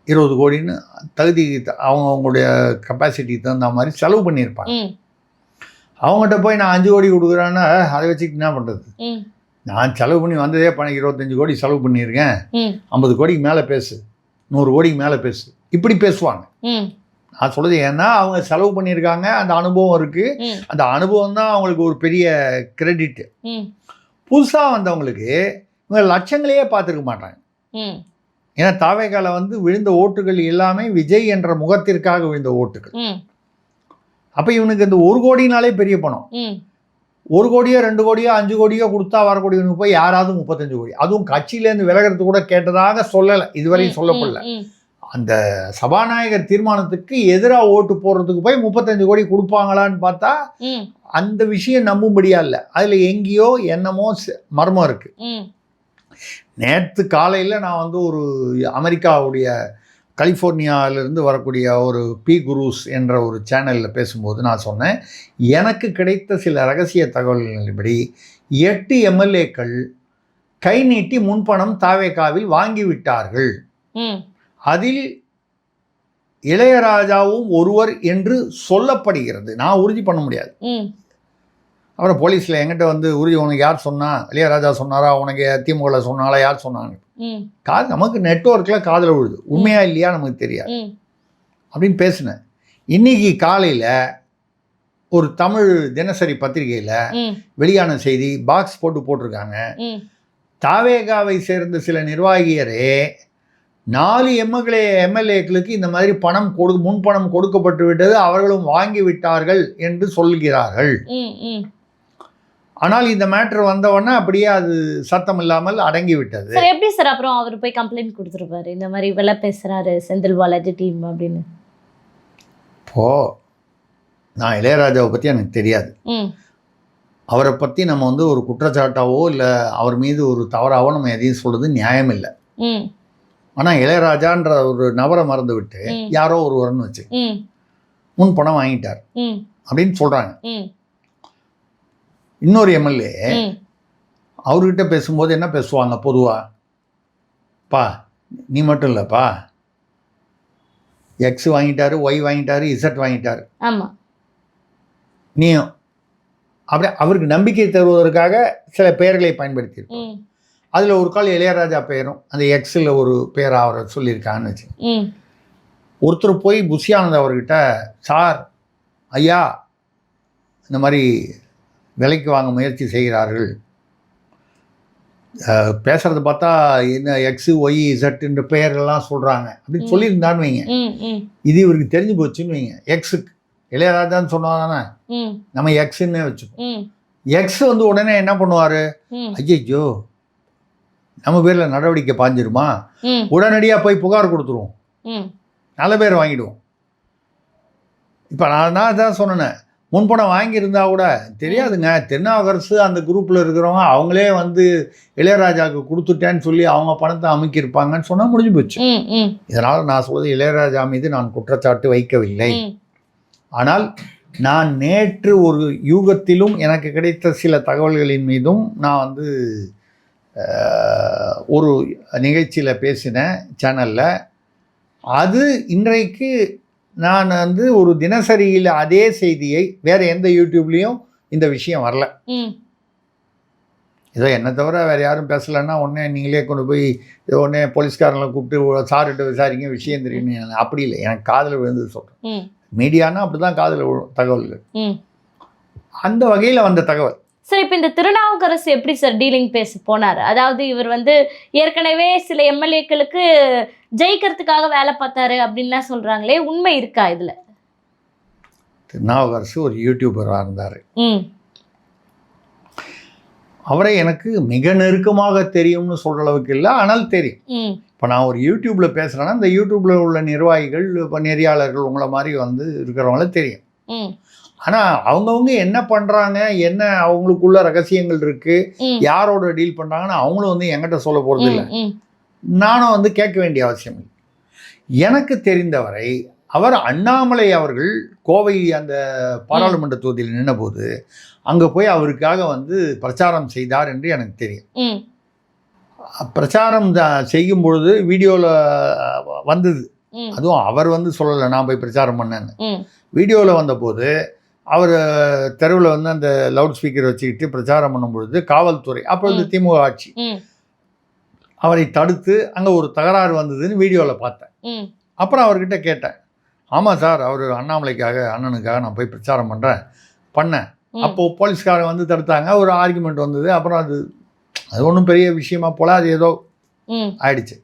20 கோடின்னு தகுதி அவங்களுடைய கெப்பாசிட்டிக்கு தகுந்த மாதிரி செலவு பண்ணியிருப்பாங்க. அவங்ககிட்ட போய் நான் 5 கோடி கொடுக்குறேன்னா அதை வச்சுக்கிட்டு என்ன பண்ணுறது? நான் செலவு பண்ணி வந்ததே 25 கோடி செலவு பண்ணியிருக்கேன், 50 கோடிக்கு மேலே பேசு, 100 கோடிக்கு மேலே பேசு, இப்படி பேசுவாங்க. நான் சொல்கிறது ஏன்னா அவங்க செலவு பண்ணியிருக்காங்க, அந்த அனுபவம் இருக்குது. அந்த அனுபவம் தான் அவங்களுக்கு ஒரு பெரிய கிரெடிட்டு. புதுசாக வந்தவங்களுக்கு இவங்க லட்சங்களையே பார்த்துருக்க மாட்டாங்க. ஏன்னா தாவேகால வந்து விழுந்த ஓட்டுகள் எல்லாமே விஜய் என்ற முகத்திற்காக விழுந்த ஓட்டுகள். அப்போ இவனுக்கு இந்த 1 கோடினாலே பெரிய பணம். 1 கோடியோ 2 கோடியோ 5 கோடியோ கொடுத்தா வரக்கூடியவனுக்கு போய் யாராவது 35 கோடி, அதுவும் கட்சியிலேருந்து விலகிறது கூட கேட்டதாக சொல்லலை, இதுவரையும் சொல்லப்படல. அந்த சபாநாயகர் தீர்மானத்துக்கு எதிராக ஓட்டு போடுறதுக்கு போய் 35 கோடி கொடுப்பாங்களான்னு பார்த்தா அந்த விஷயம் நம்பும்படியா இல்லை. அதில் எங்கேயோ என்னமோ மர்மம் இருக்குது. நேற்று காலையில் நான் வந்து ஒரு அமெரிக்காவுடைய கலிஃபோர்னியாவிலிருந்து வரக்கூடிய ஒரு பி குரூஸ் என்ற ஒரு சேனலில் பேசும்போது நான் சொன்னேன், எனக்கு கிடைத்த சில ரகசிய தகவல்களின்படி 8 MLAக்கள் கை நீட்டி முன்பணம் தாவேகாவில் வாங்கிவிட்டார்கள். அதில் இளையராஜாவும் ஒருவர் என்று சொல்லப்படுகிறது. நான் உறுதி பண்ண முடியாது. அப்புறம் போலீஸில் என்கிட்ட வந்து உறுதி, உனக்கு யார் சொன்னா? இளையராஜா சொன்னாரா, உனக்கு திமுகவில் சொன்னாலா, யார் சொன்னாங்க? நமக்கு நெட்வொர்க்கில் காதில் விழுது, உண்மையா இல்லையா நமக்கு தெரியாது அப்படின்னு பேசினேன். இன்னைக்கு காலையில் ஒரு தமிழ் தினசரி பத்திரிகையில் வெளியான செய்தி பாக்ஸ் போட்டிருக்காங்க. தாவேகாவை சேர்ந்த சில நிர்வாகியரே 4 MLAக்களுக்கு இந்த மாதிரி முன்பணம் கொடுக்கப்பட்டு விட்டது, அவர்களும் வாங்கி விட்டார்கள் என்று சொல்கிறார்கள். ஆனால் இந்த மேட்டர் வந்தவொடனே அப்படியே அது சத்தம் இல்லாமல் அடங்கி விட்டது.
சார் எப்படி சார் அப்புறம் அவர் போய் கம்ப்ளைண்ட் கொடுத்துருப்பாரு, இந்த மாதிரி விலை பேசுறாரு செந்தில் பாலாஜி டீம் அப்படின்னு?
இப்போ நான் இளையராஜாவை பற்றி எனக்கு தெரியாது. அவரை பற்றி நம்ம வந்து ஒரு குற்றச்சாட்டாவோ இல்லை அவர் மீது ஒரு தவறாவோ நம்ம எதையும் சொல்கிறது நியாயம் இல்லை. ஆனால் இளையராஜான்ற ஒரு நபரை மறந்து விட்டு யாரோ ஒருவர்னு வச்சு முன் பணம் வாங்கிட்டார் அப்படின்னு சொல்கிறாங்க. இன்னொரு எம்எல்ஏ அவர்கிட்ட பேசும்போது என்ன பேசுவாங்க பொதுவாக, பா நீ மட்டும் இல்லைப்பா, எக்ஸ் வாங்கிட்டாரு, ஒய் வாங்கிட்டாரு, இசட் வாங்கிட்டாரு,
ஆமாம்
நீயும் அப்படியே அவருக்கு நம்பிக்கை தருவதற்காக சில பெயர்களை பயன்படுத்தியிருக்கோம். அதில் ஒரு கால் இளையராஜா பெயரும் அந்த எக்ஸில் ஒரு பெயர் அவரை சொல்லியிருக்காங்கன்னு வச்சு, ஒருத்தர் போய் புஷி ஆனந்த் அவர்கிட்ட, சார் ஐயா இந்த மாதிரி விலைக்கு வாங்க முயற்சி செய்கிறார்கள், பேசுகிறத பார்த்தா என்ன எக்ஸு ஒய் இசட்டுன்ற பெயர்கள்லாம் சொல்கிறாங்க அப்படின்னு சொல்லியிருந்தான்னு வைங்க, இது இவருக்கு தெரிஞ்சு போச்சுன்னு வைங்க. எக்ஸுக்கு இளையராஜான்னு சொன்னாதானே நம்ம எக்ஸுன்னே வச்சுப்போம். எக்ஸ் வந்து உடனே என்ன பண்ணுவார், ஐயோ நம்ம பேரில் நடவடிக்கை பாஞ்சிருமா, உடனடியாக போய் புகார் கொடுத்துருவோம், நல்ல பேர் வாங்கிடுவோம். இப்போ நான் தான் சொன்னேன், முன்பணம் வாங்கியிருந்தா கூட தெரியாதுங்க, திருநாவுக்கரசு அந்த குரூப்பில் இருக்கிறவங்க அவங்களே வந்து இளையராஜாவுக்கு கொடுத்துட்டேன்னு சொல்லி அவங்க பணத்தை அமைக்கியிருப்பாங்கன்னு சொன்னால் முடிஞ்சு போச்சு. இதனால் நான் சொல்வது இளையராஜா மீது நான் குற்றச்சாட்டு வைக்கவில்லை. ஆனால் நான் நேற்று ஒரு யூகத்திலும் எனக்கு கிடைத்த சில தகவல்களின் மீதும் நான் வந்து ஒரு நிகழ்ச்சியில் பேசினேன் சேனலில். அது இன்றைக்கு நான் வந்து ஒரு தினசரியில் அதே செய்தியை வேறு எந்த யூடியூப்லேயும் இந்த விஷயம் வரல. ஏதோ என்னை தவிர வேறு யாரும் பேசலைன்னா உடனே நீங்களே கொண்டு போய் உடனே போலீஸ்காரங்களை கூப்பிட்டு சார்கிட்ட விசாரிங்க விஷயம் தெரியும், அப்படி இல்லை. எனக்கு காதில் விழுந்து சொல்கிறேன். மீடியானா அப்படி தான் காதில் விழும் தகவல்கள். அந்த வகையில் வந்த தகவல்.
சார் இப்போ இந்த திருநாவுக்கரசு எப்படி சார் டீலிங் பேச போனார்? அதாவது இவர் வந்து ஏற்கனவே சில எம்எல்ஏக்களுக்கு ஜெயிக்கிறதுக்காக வேலை பார்த்தாரு அப்படின்லாம் சொல்கிறாங்களே, உண்மை இருக்கா இதில்?
திருநாவுக்கரசு ஒரு யூடியூபராக இருந்தார். அவரை எனக்கு மிக நெருக்கமாக தெரியும்னு சொல்கிற அளவுக்கு இல்லை, ஆனால் தெரியும். இப்போ நான் ஒரு யூடியூப்பில் பேசுகிறேன்னா இந்த யூடியூப்பில் உள்ள நிர்வாகிகள் இப்போ நெறியாளர்கள் உங்களை மாதிரி வந்து இருக்கிறவங்கள தெரியும். ஆனால் அவங்கவுங்க என்ன பண்ணுறாங்க, என்ன அவங்களுக்குள்ள ரகசியங்கள் இருக்குது, யாரோட டீல் பண்ணுறாங்கன்னு அவங்களும் வந்து என்கிட்ட சொல்ல போகிறது இல்லை, நானும் வந்து கேட்க வேண்டிய அவசியம் இல்லை. எனக்கு தெரிந்தவரை அவர் அண்ணாமலை அவர்கள் கோவை அந்த பாராளுமன்ற தொகுதியில் நின்றபோது அங்கே போய் அவருக்காக வந்து பிரச்சாரம் செய்தார் என்று எனக்கு தெரியும். பிரச்சாரம் செய்யும் பொழுது வீடியோவில் வந்தது, அதுவும் அவர் வந்து சொல்லலை நான் போய் பிரச்சாரம் பண்ணேன்னு. வீடியோவில் வந்தபோது அவர் தெருவில் வந்து அந்த லவுட் ஸ்பீக்கர் வச்சுக்கிட்டு பிரச்சாரம் பண்ணும் பொழுது காவல்துறை, அப்பொழுது திமுக ஆட்சி, அவரை தடுத்து அங்கே ஒரு தகராறு வந்ததுன்னு வீடியோவில் பார்த்தேன். அப்புறம் அவர்கிட்ட கேட்டேன், ஆமாம் சார் அவர் அண்ணாமலைக்காக அண்ணனுக்காக நான் போய் பிரச்சாரம் பண்ணேன். அப்போது போலீஸ்காரங்க வந்து தடுத்தாங்க, ஒரு ஆர்குமெண்ட் வந்தது. அப்புறம் அது ஒன்றும் பெரிய விஷயமா போல் அது ஏதோ ஆயிடுச்சு.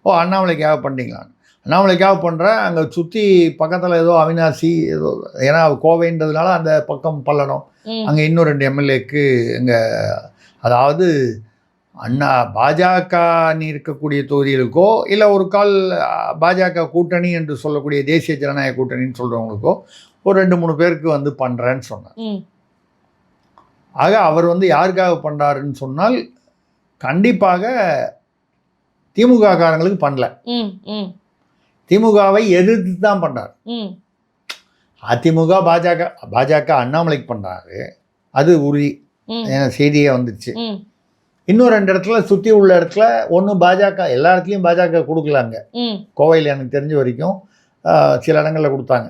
ஓ அண்ணாமலைக்காக பண்ணிங்களான்னு. அண்ணாமலைக்காக பண்ணுறேன், அங்கே சுற்றி பக்கத்தில் ஏதோ அவினாசி ஏதோ, ஏன்னா கோவைன்றதுனால அந்த பக்கம் பல்லடம், அங்கே இன்னும் 2 எம்எல்ஏக்கு இங்கே, அதாவது அண்ணா பாஜக இருக்கக்கூடிய தொகுதிகளுக்கோ இல்லை ஒரு கால் பாஜக கூட்டணி என்று சொல்லக்கூடிய தேசிய ஜனநாயக கூட்டணின்னு சொல்கிறவங்களுக்கோ ஒரு 2-3 பேருக்கு வந்து பண்ணுறேன்னு சொன்னார். ஆக அவர் வந்து யாருக்காக பண்ணுறாருன்னு சொன்னால் கண்டிப்பாக திமுக காரங்களுக்கு பண்ணல, திமுகவை எதிர்த்து தான் பண்ணுறாரு. அதிமுக பாஜக அண்ணாமலைக்கு பண்ணுறாரு, அது உறுதி, செய்தியே வந்துடுச்சு. இன்னும் 2 இடத்துல சுற்றி உள்ள இடத்துல ஒன்றும் பாஜக, எல்லா இடத்துலையும் பாஜக கொடுக்கலாங்க. கோவையில் எனக்கு தெரிஞ்ச வரைக்கும் சில இடங்களில் கொடுத்தாங்க,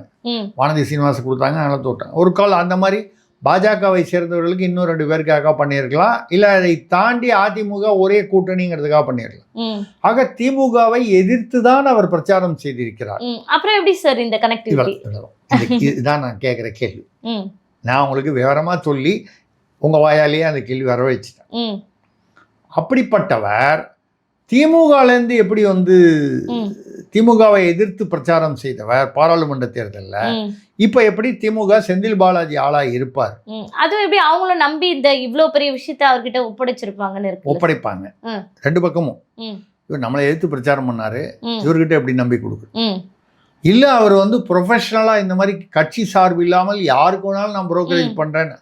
வானதி சீனிவாசன் கொடுத்தாங்க, அதனால் தோட்டாங்க. ஒரு கால் அந்த மாதிரி பாஜகவை சேர்ந்தவர்களுக்கு இன்னும் 2 பேருக்காக பண்ணியிருக்கலாம், இல்லை அதை தாண்டி அதிமுக ஒரே கூட்டணிங்கிறதுக்காக பண்ணியிருக்கலாம். ஆக திமுகவை எதிர்த்து தான் அவர் பிரச்சாரம் செய்திருக்கிறார்.
அப்புறம் எப்படி சார் இந்த கனெக்டிவிட்டி?
இதுதான் நான் கேட்குற கேள்வி. நான் உங்களுக்கு விவரமாக சொல்லி உங்கள் வாயாலேயே அந்த கேள்வி வர வச்சுட்டேன். அப்படிப்பட்டவர் திமுகலேருந்து எப்படி வந்து திமுகவை எதிர்த்து பிரச்சாரம் செய்தவர் பாராளுமன்ற தேர்தலில், இப்போ எப்படி திமுக செந்தில் பாலாஜி ஆளாக இருப்பார்?
அதுவும் எப்படி அவங்களும் நம்பி இந்த இவ்வளோ பெரிய விஷயத்தை அவர்கிட்ட ஒப்படைச்சிருப்பாங்கன்னு இருக்கு.
ஒப்படைப்பாங்க 2 பக்கமும். இவர் நம்மளை எதிர்த்து பிரச்சாரம் பண்ணாரு, இவர்கிட்ட எப்படி நம்பி கொடுக்கு? இல்லை அவர் வந்து ப்ரொஃபஷனலாக இந்த மாதிரி கட்சி சார்பு இல்லாமல் யாருக்கு வேணாலும் நான் புரோக்கரேஜ் பண்ணுறேன்னு,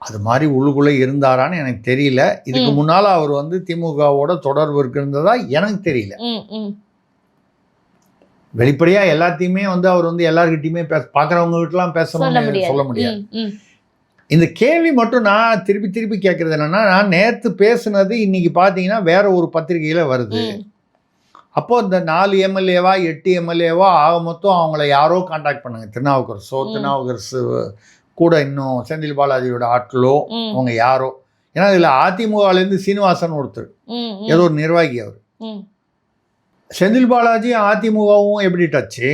அது மாதிரி உள்ளுக்குள்ளே இருந்தாரான்னு எனக்கு தெரியல. இதுக்கு முன்னால் அவர் வந்து திமுகவோட தொடர்பு இருந்ததா எனக்கு தெரியல. வெளிப்படையாக எல்லாத்தையுமே வந்து அவர் வந்து எல்லார்கிட்டையுமே பார்க்குறவங்ககிட்டலாம் பேசணும்னு சொல்ல முடியாது. இந்த கேள்வி மட்டும் நான் திருப்பி திருப்பி கேட்குறது என்னென்னா, நான் நேற்று பேசுனது இன்னைக்கு பார்த்தீங்கன்னா வேற ஒரு பத்திரிகையில் வருது. அப்போது இந்த 4 எம்எல்ஏவா 8 எம்எல்ஏவா ஆக மொத்தம் அவங்கள யாரோ கான்டாக்ட் பண்ணாங்க. திருநாவுக்கரசு கூட இன்னும் செந்தில் பாலாஜியோட ஆட்களோ அவங்க யாரோ. ஏன்னா இதில் அதிமுகலேருந்து சீனிவாசன் ஒருத்தர் ஏதோ ஒரு நிர்வாகி. அவர் செந்தில் பாலாஜி அதிமுகவும் எப்படி டச்சு.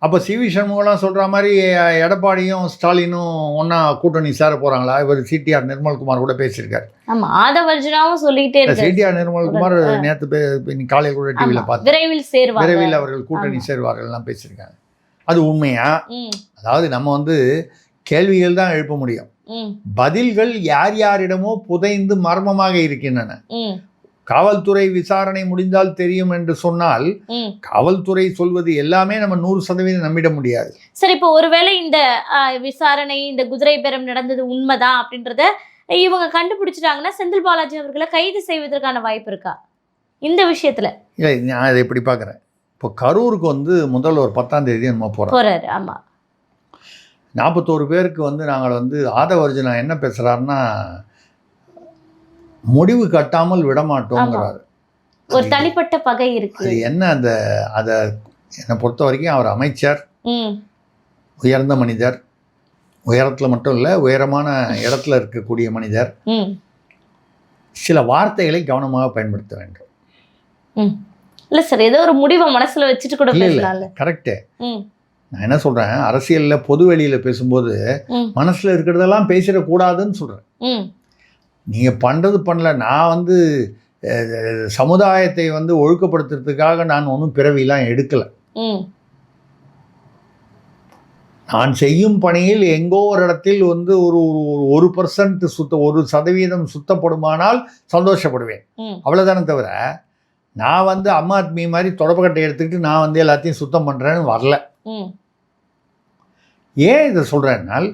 அப்போ சிவி சண்முகம்லாம் சொல்கிற மாதிரி எடப்பாடியும் ஸ்டாலினும் ஒன்றா கூட்டணி சேர போகிறாங்களா? இவர் சிடிஆர் நிர்மல்குமார் கூட பேசியிருக்காரு.
ஆமாம், ஆதவர்ஜுனாவும் சொல்லிட்டே இருக்காரு.
சிடிஆர் நிர்மல்குமார் நேற்று இன்னைக்கு காலையில் கூட டிவியில் பார்த்து விரைவில் அவர்கள் கூட்டணி சேர்வார்கள்லாம் பேசியிருக்காங்க. அது உண்மையா? அதாவது நம்ம வந்து கேள்விகள் தான் எழுப்ப முடியும், பதில்கள் யார் யாரிடமோ புதைந்து மர்மமாக இருக்கின்றன. காவல்துறை விசாரணை முடிந்தால் தெரியும் என்று சொன்னால் காவல்துறை சொல்வது எல்லாமே நம்ம 100% நம்பிட முடியாது.
சரி, இப்போ ஒருவேளை இந்த விசாரணை, இந்த குதிரை பேரம் நடந்தது உண்மைதான் அப்படின்றத இவங்க கண்டுபிடிச்சிட்டாங்கன்னா செந்தில் பாலாஜி அவர்களை கைது செய்வதற்கான வாய்ப்பு இருக்கா இந்த விஷயத்துல?
இல்லை, நான் இதை எப்படி பார்க்குறேன், இப்போ கரூருக்கு வந்து முதல்ல ஒரு 10ஆம் தேதி நம்ம போகிறாரு.
ஆமாம்,
41 பேருக்கு வந்து நாங்கள் வந்து ஆதவர்ஜுனா என்ன பேசுகிறாருன்னா, முடிவு கட்டாமல் விடமாட்டோங்கிறாரு.
ஒரு தனிப்பட்ட பகை இருக்கு.
அது என்ன, அதை என்னை பொறுத்த வரைக்கும் அவர் அமைச்சர், உயர்ந்த மனிதர், உயரத்தில் மட்டும் இல்லை உயரமான இடத்துல இருக்கக்கூடிய மனிதர். சில வார்த்தைகளை கவனமாக பயன்படுத்த வேண்டும்.
இல்லை சார், ஏதோ ஒரு முடிவை மனசில் வச்சுட்டு கூட பேசலாம்ல.
கரெக்டு. நான் என்ன சொல்கிறேன், அரசியலில் பொது வெளியில் பேசும்போது மனசில் இருக்கிறதெல்லாம் பேசிடக்கூடாதுன்னு சொல்கிறேன். நீங்கள் பண்ணுறது பண்ணல, நான் வந்து சமுதாயத்தை வந்து ஒழுக்கப்படுத்துறதுக்காக நான் ஒன்றும் பிறவிலாம் எடுக்கலை. நான் செய்யும் பணியில் எங்கோ ஒரு இடத்தில் வந்து ஒரு 1% 1% சுத்தப்படுமானால் சந்தோஷப்படுவேன், அவ்வளோதானே தவிர நான் வந்து அம்மா ஆத்மி மாதிரி தொடப்பக்கட்டை எடுத்துக்கிட்டு நான் வந்து எல்லாத்தையும் சுத்தம் பண்ணுறேன்னு வரல. ஏன் இதை சொல்கிறேன்னால்,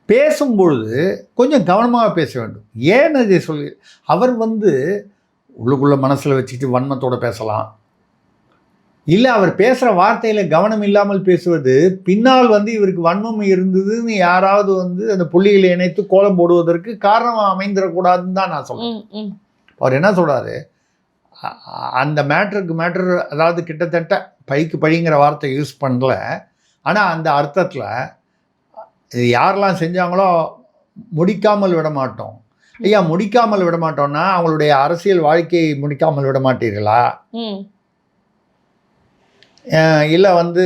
பேசும்பொழுது கொஞ்சம் கவனமாக பேச வேண்டும். ஏன்னு இதை சொல்லி அவர் வந்து உள்ளுக்குள்ளே மனசில் வச்சுக்கிட்டு வன்மத்தோடு பேசலாம், இல்லை அவர் பேசுகிற வார்த்தையில் கவனம் இல்லாமல் பேசுவது பின்னால் வந்து இவருக்கு வன்மம் இருந்ததுன்னு யாராவது வந்து அந்த புள்ளிகளை இணைத்து கோலம் போடுவதற்கு காரணமாக அமைந்துடக்கூடாதுன்னு தான் நான் சொல்கிறேன். அவர் என்ன சொல்கிறாரு, அந்த மேட்ரு அதாவது கிட்டத்தட்ட பழிக்கு பழிங்கிற வார்த்தை யூஸ் பண்ணல, ஆனால் அந்த அர்த்தத்தில் இது யாரெல்லாம் செஞ்சாங்களோ முடிக்காமல் விட மாட்டோம். ஐயா, முடிக்காமல் விட மாட்டோம்னா அவங்களுடைய அரசியல் வாழ்க்கையை முடிக்காமல் விட மாட்டீர்களா? இல்லை வந்து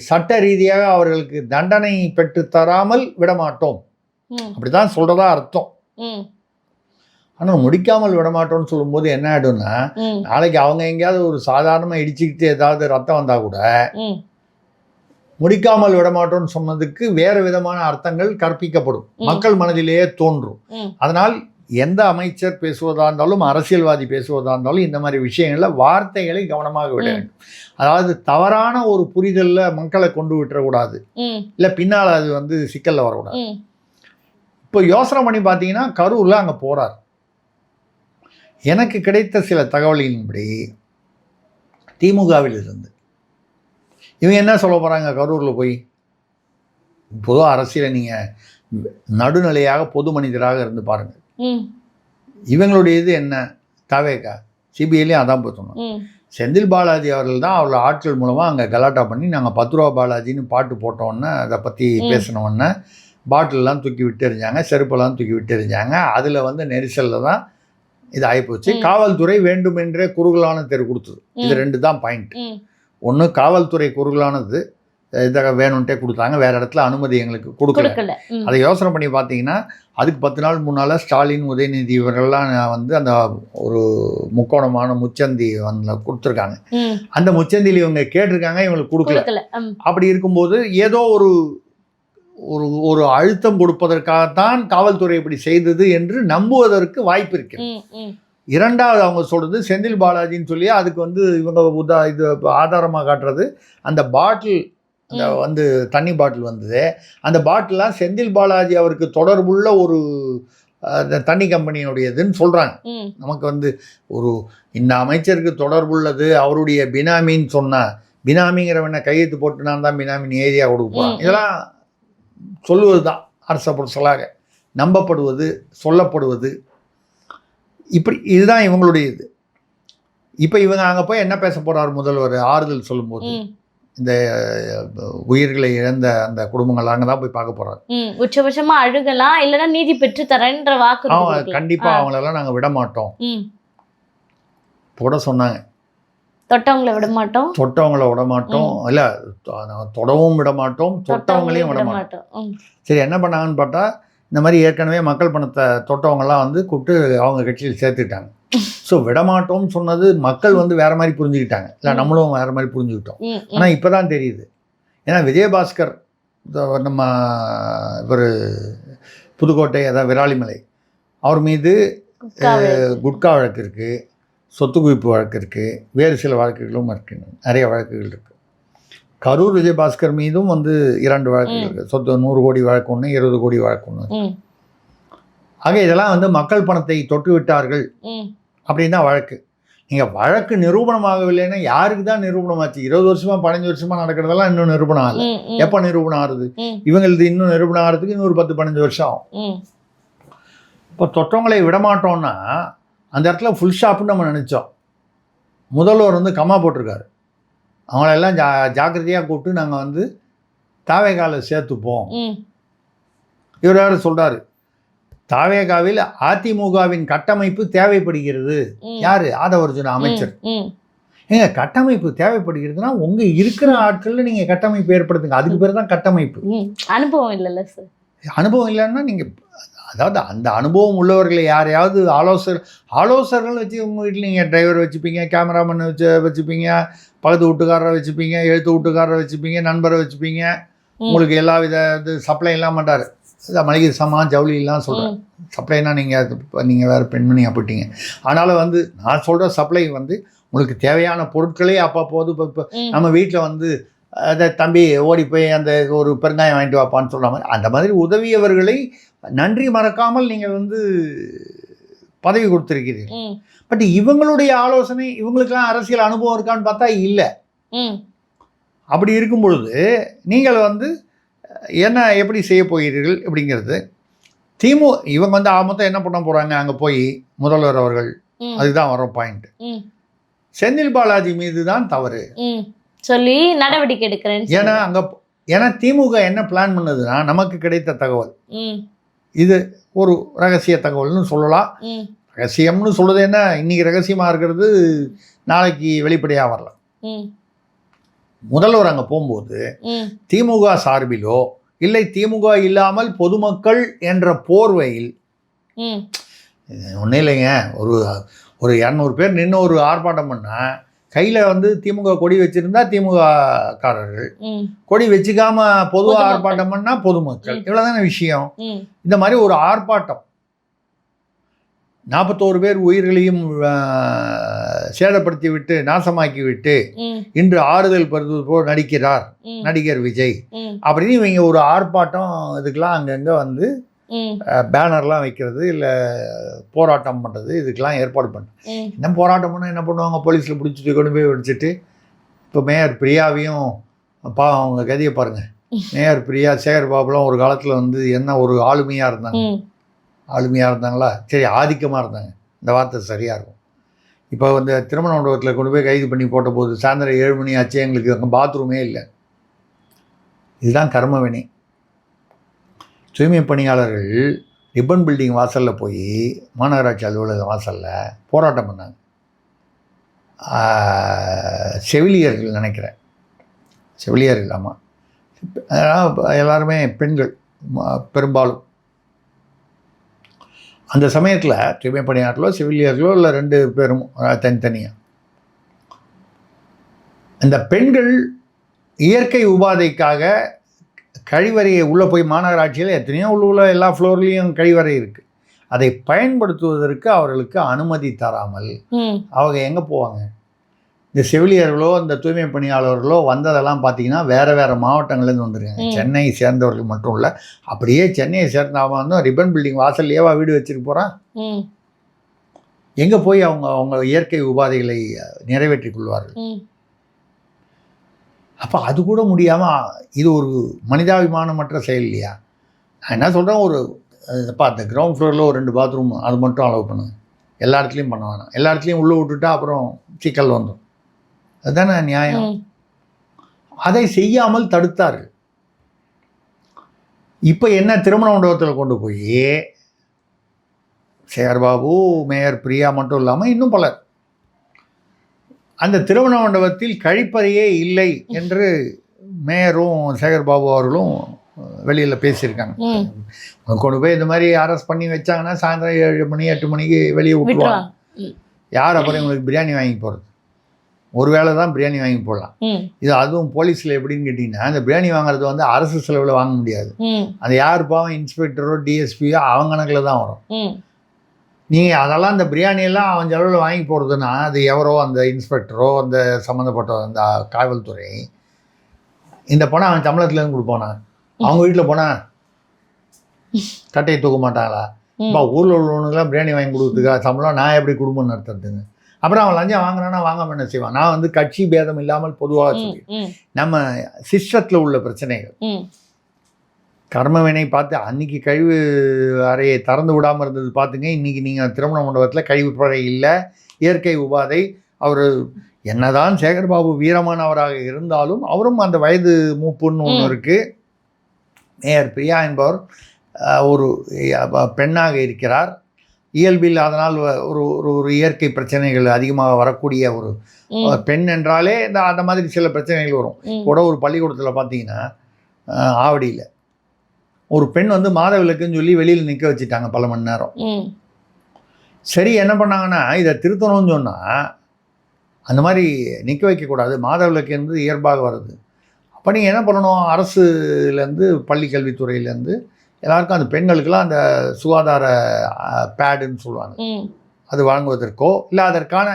சட்ட ரீதியாக அவர்களுக்கு தண்டனை பெற்று தராமல் விட மாட்டோம், அப்படிதான் சொல்கிறதா அர்த்தம். ஆனால் முடிக்காமல் விட மாட்டோம்னு சொல்லும்போது என்ன ஆகிடும்னா, நாளைக்கு அவங்க எங்கேயாவது ஒரு சாதாரணமாக இடிச்சுக்கிட்டு ஏதாவது ரத்தம் வந்தால் கூட முடிக்காமல் விடமாட்டோம்னு சொன்னதுக்கு வேறு விதமான அர்த்தங்கள் கற்பிக்கப்படும், மக்கள் மனதிலேயே தோன்றும். அதனால் எந்த அமைச்சர் பேசுவதாக இருந்தாலும், அரசியல்வாதி பேசுவதாக இருந்தாலும், இந்த மாதிரி விஷயங்களில் வார்த்தைகளை கவனமாக விட வேண்டும். அதாவது தவறான ஒரு புரிதலில் மக்களை கொண்டு விட்டுறக்கூடாது, இல்லை பின்னால் அது வந்து சிக்கலில் வரக்கூடாது. இப்போ யோசனை பண்ணி பார்த்தீங்கன்னா கரூரில் அங்கே போகிறார். எனக்கு கிடைத்த சில தகவலின்படி திமுகவில் இருந்து இவங்க என்ன சொல்ல போகிறாங்க, கரூரில் போய் பொதுவாக அரசியலை நீங்கள் நடுநிலையாக பொது மனிதராக இருந்து பாருங்கள். இவங்களுடைய இது என்ன, தவேகா சிபிஐலையும் அதான் பார்த்தோம். செந்தில் பாலாஜி அவர்கள் தான் அவர்கள் ஆட்கள் மூலமாக அங்கே கலாட்டா பண்ணி நாங்கள் 10 ரூபா பாலாஜின்னு பாட்டு போட்டோன்னே அதை பற்றி பேசினோன்னே பாட்டிலெலாம் தூக்கி விட்டுருந்தாங்க, செருப்பெல்லாம் தூக்கி விட்டுருந்தாங்க. அதில் வந்து நெரிசலில் தான் இது ஆகிப்போச்சு. காவல்துறை வேண்டுமென்றே குறுகலான தெரு கொடுத்தது. இது 2 தான் பாயிண்ட். ஒன்று, காவல்துறை குறுகலானது இதை வேணும்ட்டே கொடுத்தாங்க, வேறு இடத்துல அனுமதி எங்களுக்கு கொடுக்கல. அதை யோசனை பண்ணி பார்த்தீங்கன்னா அதுக்கு 10 நாள் முன்னால் ஸ்டாலின், உதயநிதி இவர்கள்லாம் வந்து அந்த ஒரு முக்கோணமான முச்சந்தி வந்து கொடுத்துருக்காங்க. அந்த முச்சந்தியில் இவங்க கேட்டிருக்காங்க, இவங்களுக்கு கொடுக்கல. அப்படி இருக்கும்போது ஏதோ ஒரு அழுத்தம் கொடுப்பதற்காகத்தான் காவல்துறை இப்படி செய்தது என்று நம்புவதற்கு வாய்ப்பு இருக்கு. இரண்டாவது அவங்க சொல்கிறது செந்தில் பாலாஜின்னு சொல்லி அதுக்கு வந்து இவங்க இது ஆதாரமாக காட்டுறது, அந்த பாட்டில் அந்த வந்து தண்ணி பாட்டில் வந்தது. அந்த பாட்டிலாம் செந்தில் பாலாஜி அவருக்கு தொடர்புள்ள ஒரு அந்த தண்ணி கம்பெனியுடையதுன்னு சொல்கிறாங்க. நமக்கு வந்து ஒரு இந்த அமைச்சருக்கு தொடர்புள்ளது அவருடைய பினாமின்னு சொன்னால், பினாமிங்கிறவனை கையெழுத்து போட்டு நான் தான் பினாமின் ஏரியா கொடுக்க போகிறான். இதெல்லாம் சொல்லுவது தான் அரச புரசலாக நம்பப்படுவது, சொல்லப்படுவது. இப்படி இதுதான் இவங்களுடைய இது. இப்போ இவங்க அங்கே போய் என்ன பேச போகிறார் முதல்வர் ஆறுதல் சொல்லும்போது? இந்த உயிர்களை இழந்த அந்த குடும்பங்கள் அங்கே தான் போய் பார்க்க போகிறார்.
உச்சபட்சமாக அழுகலாம், இல்லைன்னா நீதி பெற்று தரேன்ற வாக்கு.
கண்டிப்பாக அவங்களெல்லாம் நாங்கள் விட மாட்டோம் கூட சொன்னாங்க.
தொட்டவங்களை விட மாட்டோம்,
தொட்டவங்களை விட மாட்டோம், இல்லை தொடவும் விட மாட்டோம், தொட்டவங்களையும் விட மாட்டோம். சரி, என்ன பண்ணாங்கன்னு பார்த்தா, இந்த மாதிரி ஏற்கனவே மக்கள் பணத்தை தொட்டவங்கெல்லாம் வந்து கூப்பிட்டு அவங்க கட்சியில் சேர்த்துக்கிட்டாங்க. ஸோ விடமாட்டோம்னு சொன்னது மக்கள் வந்து வேற மாதிரி புரிஞ்சுக்கிட்டாங்க, இல்லை நம்மளும் வேற மாதிரி புரிஞ்சுக்கிட்டோம். ஆனால் இப்போ தான் தெரியுது. ஏன்னா விஜயபாஸ்கர் நம்ம இவர் புதுக்கோட்டை, அதாவது விராலிமலை, அவர் மீது குட்கா வழக்கு இருக்குது, சொத்து குவிப்பு வழக்கு இருக்குது, வேறு சில வழக்குகளும் இருக்குது, நிறைய வழக்குகள் இருக்குது. கரூர் விஜயபாஸ்கர் மீதும் வந்து 2 வழக்குகள் இருக்குது. சொத்து 100 கோடி வழக்கு ஒன்று, 20 கோடி வழக்கு ஒன்று. ஆக இதெல்லாம் வந்து மக்கள் பணத்தை தொட்டு விட்டார்கள் அப்படின்னு தான் வழக்கு. நீங்கள் வழக்கு நிரூபணமாகவில்லைன்னா யாருக்கு தான் நிரூபணமாச்சு? 20 வருஷமா 15 வருஷமா நடக்கிறதெல்லாம் இன்னும் நிரூபணம் ஆகலை. எப்போ நிரூபணம் ஆகுது? இவங்களுக்கு இன்னும் நிரூபணம் ஆகிறதுக்கு இன்னொரு 10-15 வருஷம் ஆகும். இப்போ தொற்றவங்களை விடமாட்டோம்னா அந்த இடத்துல ஃபுல் ஷாப்புன்னு நம்ம நினச்சோம். முதல்வர் வந்து கம்மா போட்டிருக்காரு. அவங்களெல்லாம் ஜாக்கிரதையாக கூப்பிட்டு நாங்கள் வந்து தாவேகால சேர்த்துப்போம். இவர் யார் சொல்கிறாரு? தாவேகாவில் அதிமுகவின் கட்டமைப்பு தேவைப்படுகிறது. யாரு? ஆதவர்ஜுன அமைச்சர். ஏங்க, கட்டமைப்பு தேவைப்படுகிறதுனா உங்க இருக்கிற ஆட்கள்ல நீங்க கட்டமைப்பு ஏற்படுத்துங்க. அதுக்கு பேர் தான் கட்டமைப்பு.
அனுபவம் இல்லைல்ல சார்? அனுபவம்
இல்லைன்னா நீங்க, அதாவது அந்த அனுபவம் உள்ளவர்களை யாரையாவது ஆலோசகர்கள் வச்சு உங்க வீட்டில் நீங்கள் டிரைவர் வச்சுப்பீங்க, கேமராமேன் வச்சுப்பீங்க, பக்கத்து வீட்டுக்காரரை வச்சுப்பீங்க, எழுத்து வீட்டுக்காரரை வச்சுப்பீங்க, நண்பரை வச்சுப்பீங்க. உங்களுக்கு எல்லா வித இது சப்ளை எல்லாம் மாட்டார். மளிகை சாமான் ஜவுளிலாம் சொல்கிறேன். சப்ளைனா நீங்கள் வேறு பெண்மணியாக போயிட்டீங்க. ஆனாலும் வந்து நான் சொல்கிற சப்ளை வந்து உங்களுக்கு தேவையான பொருட்களே அப்பப்போது இப்போ நம்ம வீட்டில் வந்து அதை தம்பி ஓடி போய் அந்த ஒரு பெருங்காயம் வாங்கிட்டு வாப்பான்னு சொல்கிற மாதிரி, அந்த மாதிரி உதவியவர்களை நன்றி மறக்காமல் நீங்கள் வந்து பதவி கொடுத்துருக்கிறீர்கள். பட் இவங்களுடைய ஆலோசனை, இவங்களுக்கெல்லாம் அரசியல் அனுபவம் இருக்கான்னு பார்த்தா இல்லை. அப்படி இருக்கும் பொழுது நீங்கள் வந்து என்ன எப்படி செய்ய போகிறீர்கள் அப்படிங்கிறது இவங்க வந்து மொத்தம் என்ன பண்ண போகிறாங்க? அங்கே போய் முதல்வர் அவர்கள், அதுதான் வர பாயிண்ட், செந்தில் பாலாஜி மீது தான் தவறு
சொல்லி நடவடிக்கை எடுக்கிறேன்.
ஏன்னா திமுக என்ன பிளான் பண்ணதுன்னா, நமக்கு கிடைத்த தகவல் இது ஒரு ரகசிய தகவல்னு சொல்லலாம். ரகசியம்னு சொல்றது என்ன, இன்னைக்கு ரகசியமாக இருக்கிறது நாளைக்கு வெளிப்படையாக வரலாம். முதல்வர் அங்கே போகும்போது திமுக சார்பிலோ இல்லை திமுக இல்லாமல் பொதுமக்கள் என்ற போர்வையில் ஒன்றும் இல்லைங்க, ஒரு 200 பேர் நின்று ஒரு ஆர்ப்பாட்டம் பண்ணால் கையில் வந்து திமுக கொடி வச்சுருந்தா திமுக காரர்கள், கொடி வச்சுக்காம பொதுவாக ஆர்ப்பாட்டம் பண்ணால் பொதுமக்கள். இவ்வளோதான விஷயம். இந்த மாதிரி ஒரு ஆர்ப்பாட்டம் 41 பேர் உயிர்களையும் சேதப்படுத்தி விட்டு நாசமாக்கி விட்டு இன்று ஆறுதல் பெறுவது போல் நடிக்கிறார் நடிகர் விஜய் அப்படின்னு இவங்க ஒரு ஆர்ப்பாட்டம் இதுக்கெல்லாம் அங்கங்கே வந்து பேனர்லாம் வைக்கிறது, இல்லை போராட்டம் பண்ணுறது, இதுக்கெல்லாம் ஏற்பாடு பண்ணுறது. என்ன போராட்டம் பண்ணால் என்ன பண்ணுவாங்க? போலீஸில் பிடிச்சிட்டு கொண்டு போய் வச்சுட்டு, இப்போ மேயர் பிரியாவையும் அவங்க கதியை பாருங்கள். மேயர் பிரியா, சேகர் பாபுலாம் ஒரு காலத்தில் வந்து என்ன ஒரு ஆளுமையாக இருந்தாங்களா? சரி, ஆதிக்கமாக இருந்தாங்க, இந்த வார்த்தை சரியாக இருக்கும். இப்போ வந்து திருமண மண்டபத்தில் கொண்டு போய் கைது பண்ணி போட்ட போது சாயந்தரம் 7 மணி ஆச்சு, எங்களுக்கு அங்கே பாத்ரூமே இல்லை. இதுதான் கர்மவினை. தூய்மை பணியாளர்கள் ரிப்பன் பில்டிங் வாசலில் போய் மாநகராட்சி அலுவலக வாசலில் போராட்டம் பண்ணாங்க. செவிலியர்கள் நினைக்கிறேன், செவிலியர்கள், ஆமாம், எல்லாருமே பெண்கள் பெரும்பாலும். அந்த சமயத்தில் தூய்மை பணியாளர்களோ செவிலியர்களோ இல்லை 2 பேரும் தனித்தனியாக, இந்த பெண்கள் இயற்கை உபாதைக்காக கழிவறையை உள்ளே போய், மாநகராட்சியில் எத்தனையோ உள்ள எல்லா ஃப்ளோர்லேயும் கழிவறை இருக்குது, அதை பயன்படுத்துவதற்கு அவர்களுக்கு அனுமதி தராமல் அவங்க எங்கே போவாங்க? இந்த செவிலியர்களோ இந்த தூய்மை பணியாளர்களோ வந்ததெல்லாம் பார்த்தீங்கன்னா வேறு மாவட்டங்கள்லேருந்து வந்திருக்காங்க. சென்னை சேர்ந்தவர்கள் மட்டும் இல்லை, அப்படியே சென்னையை சேர்ந்த அவன் வந்து ரிப்பன் பில்டிங் வாசல்லையேவா வீடு வச்சுட்டு போகிறான். எங்கே போய் அவங்க இயற்கை உபாதைகளை நிறைவேற்றிக் கொள்வார்கள்? அப்போ அது கூட முடியாமல் இது ஒரு மனிதாபிமானமற்ற செயல் இல்லையா? நான் என்ன சொல்கிறேன், ஒரு அந்த கிரவுண்ட் ஃப்ளோரில் ஒரு 2 பாத்ரூம் அது மட்டும் அலோவ் பண்ணுங்க. எல்லா இடத்துலையும் பண்ண வேணாம். எல்லா இடத்துலையும் உள்ளே விட்டுட்டா அப்புறம் சிக்கல் வந்துடும். அதுதானே நியாயம். அதை செய்யாமல் தடுத்தார்கள். இப்போ என்ன, திருமண மண்டபத்தில் கொண்டு போய் சேகர்பாபு, மேயர் பிரியா மட்டும் இல்லாமல் இன்னும் பலர் அந்த திருமண மண்டபத்தில் கழிப்பறையே இல்லை என்று மேயரும் சேகர்பாபு அவர்களும் வெளியில் பேசியிருக்காங்க. கொண்டு போய் இந்த மாதிரி அரெஸ்ட் பண்ணி வச்சாங்கன்னா சாயந்தரம் 7 மணி 8 மணிக்கு வெளியே விட்டுருவாங்க. யார் அப்புறம் இவங்களுக்கு பிரியாணி வாங்கி போகிறது? ஒரு வேளை தான் பிரியாணி வாங்கி போடலாம். இது அதுவும் போலீஸில் எப்படின்னு கேட்டிங்கன்னா, அந்த பிரியாணி வாங்குறது வந்து அரசு செலவில் வாங்க முடியாது. அது யார் பாவம் இன்ஸ்பெக்டரோ டிஎஸ்பியோ அவன் கணக்கில் தான் வரும். நீங்கள் அதெல்லாம் அந்த பிரியாணியெல்லாம் அவன் செலவில் வாங்கி போடுறதுன்னா அது எவரோ அந்த இன்ஸ்பெக்டரோ அந்த சம்மந்தப்பட்ட அந்த காவல்துறை இந்த பணம் அவன் சம்பளத்துலேருந்து கொடுப்பானா? அவங்க வீட்டில் போனால் கட்டையை தூக்க மாட்டாங்களா? இப்போ ஊரில் உள்ளவனுக்குலாம் பிரியாணி வாங்கி கொடுக்குறதுக்கா சம்பளம்? நான் எப்படி குடும்பம் நடத்துறதுங்க? அப்புறம் அவன் லஞ்சம் வாங்கினானா வாங்காமல் என்ன செய்வான்? நான் வந்து கட்சி பேதம் இல்லாமல் பொதுவாக சொல்லி நம்ம சிஸ்டத்தில் உள்ள பிரச்சனைகள் கர்மவினை பார்த்து அன்றைக்கி கழிவு அறையை திறந்து விடாமல் இருந்தது பார்த்துங்க. இன்றைக்கி நீங்கள் திருமண மண்டபத்தில் கழிவுப்பறை இல்லை, இயற்கை உபாதை. அவர் என்னதான் சேகர்பாபு வீரமானவராக இருந்தாலும் அவரும் அந்த வயது மூப்புன்னு ஒன்று இருக்குது. மேயர் பிரியா என்பவர் ஒரு பெண்ணாக இருக்கிறார். இயல்பில் அதனால் ஒரு இயற்கை பிரச்சனைகள் அதிகமாக வரக்கூடிய ஒரு பெண் என்றாலே அந்த மாதிரி சில பிரச்சனைகள் வரும். கூட ஒரு பள்ளிக்கூடத்தில் பார்த்தீங்கன்னா ஆவடியில் ஒரு பெண் வந்து மாதவிலக்குன்னு சொல்லி வெளியில் நிற்க வச்சுட்டாங்க பல மணி நேரம். சரி, என்ன பண்ணாங்கன்னா இதை திருத்தணும்னு சொன்னால் அந்த மாதிரி நிற்க வைக்கக்கூடாது, மாதவிலக்கு என்பது இயல்பாக வருது. அப்போ நீங்கள் என்ன பண்ணணும், அரசுலேருந்து பள்ளி கல்வித்துறையிலேருந்து எல்லாருக்கும் அந்த பெண்களுக்கெல்லாம் அந்த சுகாதார பேடுன்னு சொல்லுவாங்க, அது வழங்குவதற்கோ இல்லை அதற்கான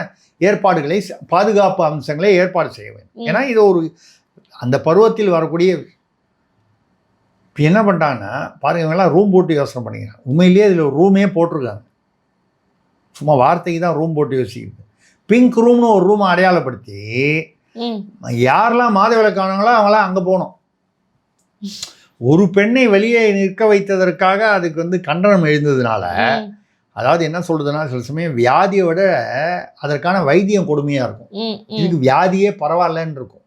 ஏற்பாடுகளை பாதுகாப்பு அம்சங்களை ஏற்பாடு செய்ய வேண்டும். ஏன்னா இது ஒரு அந்த பருவத்தில் வரக்கூடிய. இப்போ என்ன பண்ணிட்டாங்கன்னா பாருங்க, இவங்கெல்லாம் ரூம் போட்டு யோசனை பண்ணிக்கிறாங்க. உண்மையிலேயே இதில் ஒரு ரூமே போட்டிருக்காங்க, சும்மா வார்த்தைக்கு தான் ரூம் போட்டு யோசிக்கிறது. பிங்க் ரூம்னு ஒரு ரூமை அடையாளப்படுத்தி யாரெல்லாம் மாதவிலக்கானங்களோ அவங்களாம் அங்கே போகணும். ஒரு பெண்ணை வெளியே நிற்க வைத்ததற்காக அதுக்கு வந்து கண்டனம் எழுந்ததுனால, அதாவது என்ன சொல்றதுன்னா, சில சமயம் வியாதியை விட அதற்கான வைத்தியம் கொடுமையாக இருக்கும். இதுக்கு வியாதியே பரவாயில்லன்னு இருக்கும்.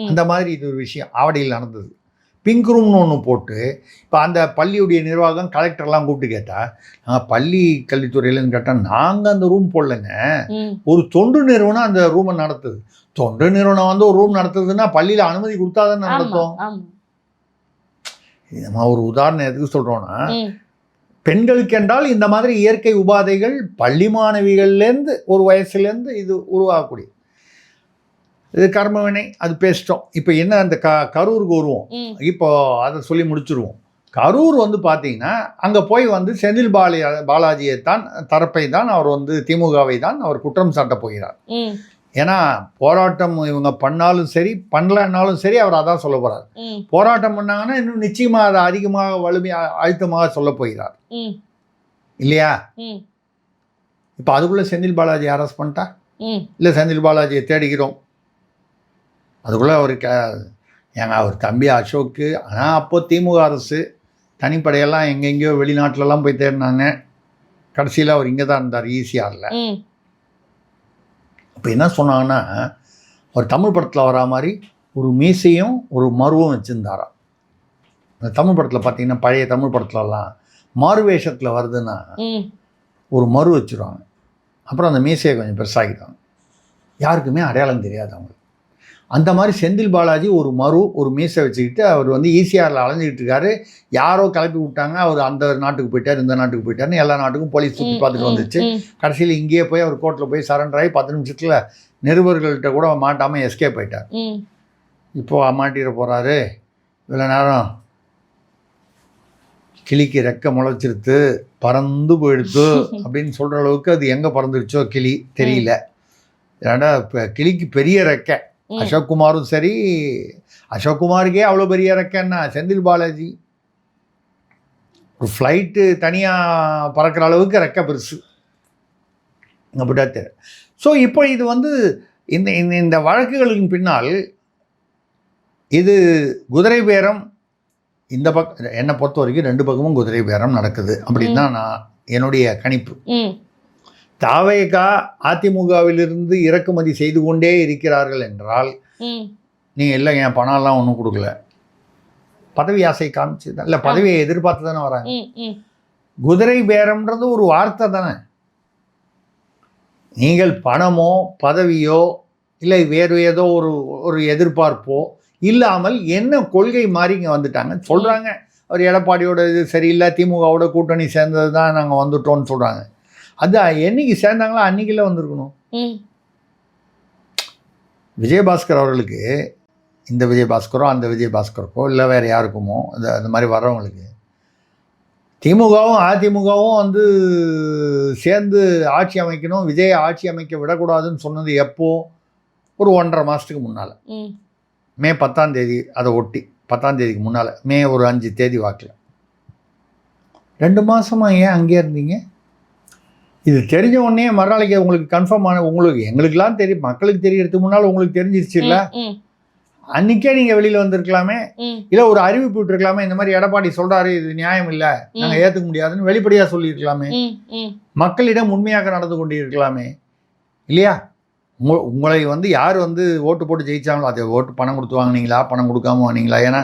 அந்த மாதிரி இது ஒரு விஷயம் ஆவடியில் நடந்தது. பிங்க் ரூம்னு ஒன்று போட்டு இப்போ அந்த பள்ளியுடைய நிர்வாகம் கலெக்டர்லாம் கூப்பிட்டு கேட்டால், நாங்கள் பள்ளி கல்வித்துறையிலன்னு கேட்டால் நாங்கள் அந்த ரூம் போடலைங்க, ஒரு தொண்டு நிறுவனம் அந்த ரூமை நடத்துது. தொண்டு நிறுவனம் வந்து ஒரு ரூம் நடத்துதுன்னா பள்ளியில் அனுமதி கொடுத்தாதானே நடத்தும். நம்ம ஒரு உதாரணம் எதுக்கு சொல்கிறோன்னா, பெண்களுக்கு என்றால் இந்த மாதிரி இயற்கை உபாதைகள் பள்ளி மாணவிகள்லேருந்து ஒரு வயசுலேருந்து இது உருவாகக்கூடிய இது கர்மவினை. அது பேசிட்டோம். இப்போ என்ன அந்த கரூருக்கு வருவோம். இப்போ அதை சொல்லி முடிச்சுருவோம். கரூர் வந்து பார்த்தீங்கன்னா அங்கே போய் வந்து செந்தில் பாலாஜியை தான் தரப்பை தான் அவர் வந்து திமுகவை தான் அவர் குற்றம் சாட்ட போகிறார். ஏன்னா போராட்டம் இவங்க பண்ணாலும் சரி பண்ணலன்னாலும் சரி அவர் அதான் சொல்ல போகிறார். போராட்டம் பண்ணாங்கன்னா இன்னும் நிச்சயமாக அதை அதிகமாக வலிமையாக அழுத்தமாக சொல்ல போகிறார் இல்லையா? இப்போ அதுக்குள்ளே செந்தில் பாலாஜி அரெஸ்ட் பண்ணிட்டா இல்லை செந்தில் பாலாஜியை தேடிக்கிறோம், அதுக்குள்ளே அவருக்கு அவர் தம்பி அசோக்கு. ஆனால் அப்போ திமுக அரசு தனிப்படையெல்லாம் எங்கெங்கேயோ வெளிநாட்டிலலாம் போய் தேடினாங்க. கடைசியில் அவர் இங்கே தான் இருந்தார், ஈசிஆரில். இப்போ என்ன சொன்னாங்கன்னா, அவர் தமிழ் படத்தில் வரா மாதிரி ஒரு மீசையும் ஒரு மருவும் வச்சுருந்தாராம். இந்த தமிழ் படத்தில் பார்த்தீங்கன்னா பழைய தமிழ் படத்துலலாம் மறு வேஷத்தில் வருதுன்னா ஒரு மரு வச்சுருவாங்க, அப்புறம் அந்த மீசையை கொஞ்சம் பெருசாகிட்டாங்க, யாருக்குமே அடையாளம் தெரியாது அவங்களுக்கு. அந்த மாதிரி செந்தில் பாலாஜி ஒரு மரு ஒரு மீசை வச்சுக்கிட்டு அவர் வந்து ஈசிஆரில் அலைஞ்சிக்கிட்டு இருக்காரு. யாரோ கிளப்பி விட்டாங்க, அவர் அந்த நாட்டுக்கு போயிட்டார் இந்த நாட்டுக்கு போயிட்டாருன்னு எல்லா நாட்டுக்கும் போலீஸ் சுற்றி பார்த்துட்டு வந்துச்சு. கடைசியில் இங்கேயே போய் அவர் கோர்ட்டில் போய் சரண்டர் ஆகி 10 நிமிஷத்தில் நிருபர்கள்ட்ட கூட மாட்டாமல் எஸ்கேப் ஆயிட்டார். இப்போது மாட்டிட போகிறாரு. இவ்வளோ நேரம் கிளிக்கு ரெக்க முளைச்சிருத்து பறந்து போயிடுத்து அப்படின்னு சொல்கிற அளவுக்கு அது எங்கே பறந்துருச்சோ கிளி தெரியல. ஏன்னா இப்போ கிளிக்கு பெரிய ரெக்கை. அசோக்குமாரும் சரி, அசோக்குமாருக்கே அவ்வளோ பெரிய ரெக்கைன்னா செந்தில் பாலாஜி ஒரு ஃப்ளைட்டு தனியாக பறக்கிற அளவுக்கு ரெக்கை பெருசு அப்படின்னா தெரியும். ஸோ இப்போ இது வந்து இந்த இந்த வழக்குகளின் பின்னால் இது குதிரை பேரம். இந்த பக்கம் என்னை பொறுத்த வரைக்கும் 2 பக்கமும் குதிரை பேரம் நடக்குது அப்படின்னு தான் நான் என்னுடைய கணிப்பு. தாவேகா அதிமுகவிலிருந்து இறக்குமதி செய்து கொண்டே இருக்கிறார்கள் என்றால் நீங்கள் இல்லை என் பணம்லாம் ஒன்றும் கொடுக்கல, பதவி ஆசை காமிச்சு தான், இல்லை பதவியை எதிர்பார்த்து தானே வராங்க. குதிரை பேரம்ன்றது ஒரு வார்த்தை தானே. நீங்கள் பணமோ பதவியோ இல்லை வேறு ஏதோ ஒரு எதிர்பார்ப்போ இல்லாமல் என்ன கொள்கை மாறி இங்கே வந்துட்டாங்க சொல்கிறாங்க. அவர் எடப்பாடியோட இது சரியில்லை, திமுகவோட கூட்டணி சேர்ந்தது தான் நாங்கள் வந்துட்டோம்னு சொல்கிறாங்க. அது என்னைக்கு சேர்ந்தாங்களோ அன்னைக்குள்ள வந்திருக்கணும். விஜயபாஸ்கர் அவர்களுக்கு இந்த விஜயபாஸ்கரோ அந்த விஜயபாஸ்கருக்கோ இல்லை வேறு யாருக்குமோ அந்த மாதிரி வர்றவங்களுக்கு திமுகவும் அதிமுகவும் வந்து சேர்ந்து ஆட்சி அமைக்கணும், விஜய் ஆட்சி அமைக்க விடக்கூடாதுன்னு சொன்னது எப்போ? ஒரு 1.5 மாதத்துக்கு முன்னால், மே 10ஆம் தேதி. அதை ஒட்டி 10ஆம் தேதிக்கு முன்னால், மே ஒரு 5 தேதி வாக்கில். 2 மாதமாக ஏன் அங்கே இருந்தீங்க? இது தெரிஞ்ச உடனே மறுநாளைக்கு உங்களுக்கு கன்ஃபார்ம் ஆன உங்களுக்கு எங்களுக்கெல்லாம் தெரியும், மக்களுக்கு தெரியறதுக்கு முன்னால் உங்களுக்கு தெரிஞ்சிருச்சு இல்லை? அன்னைக்கே நீங்கள் வெளியில் வந்திருக்கலாமே, இல்லை ஒரு அறிவிப்பு விட்டுருக்கலாமே, இந்த மாதிரி எடப்பாடி சொல்கிறாரு இது நியாயம் இல்லை, நாங்கள் ஏற்றுக்க முடியாதுன்னு வெளிப்படையாக சொல்லியிருக்கலாமே, மக்களிடம் உண்மையாக நடந்து கொண்டு இருக்கலாமே இல்லையா? உங்களை வந்து யார் வந்து ஓட்டு போட்டு ஜெயிச்சாங்களோ அதை ஓட்டு பணம் கொடுத்து வாங்கினீங்களா, பணம் கொடுக்காம வாங்கினீங்களா? ஏன்னா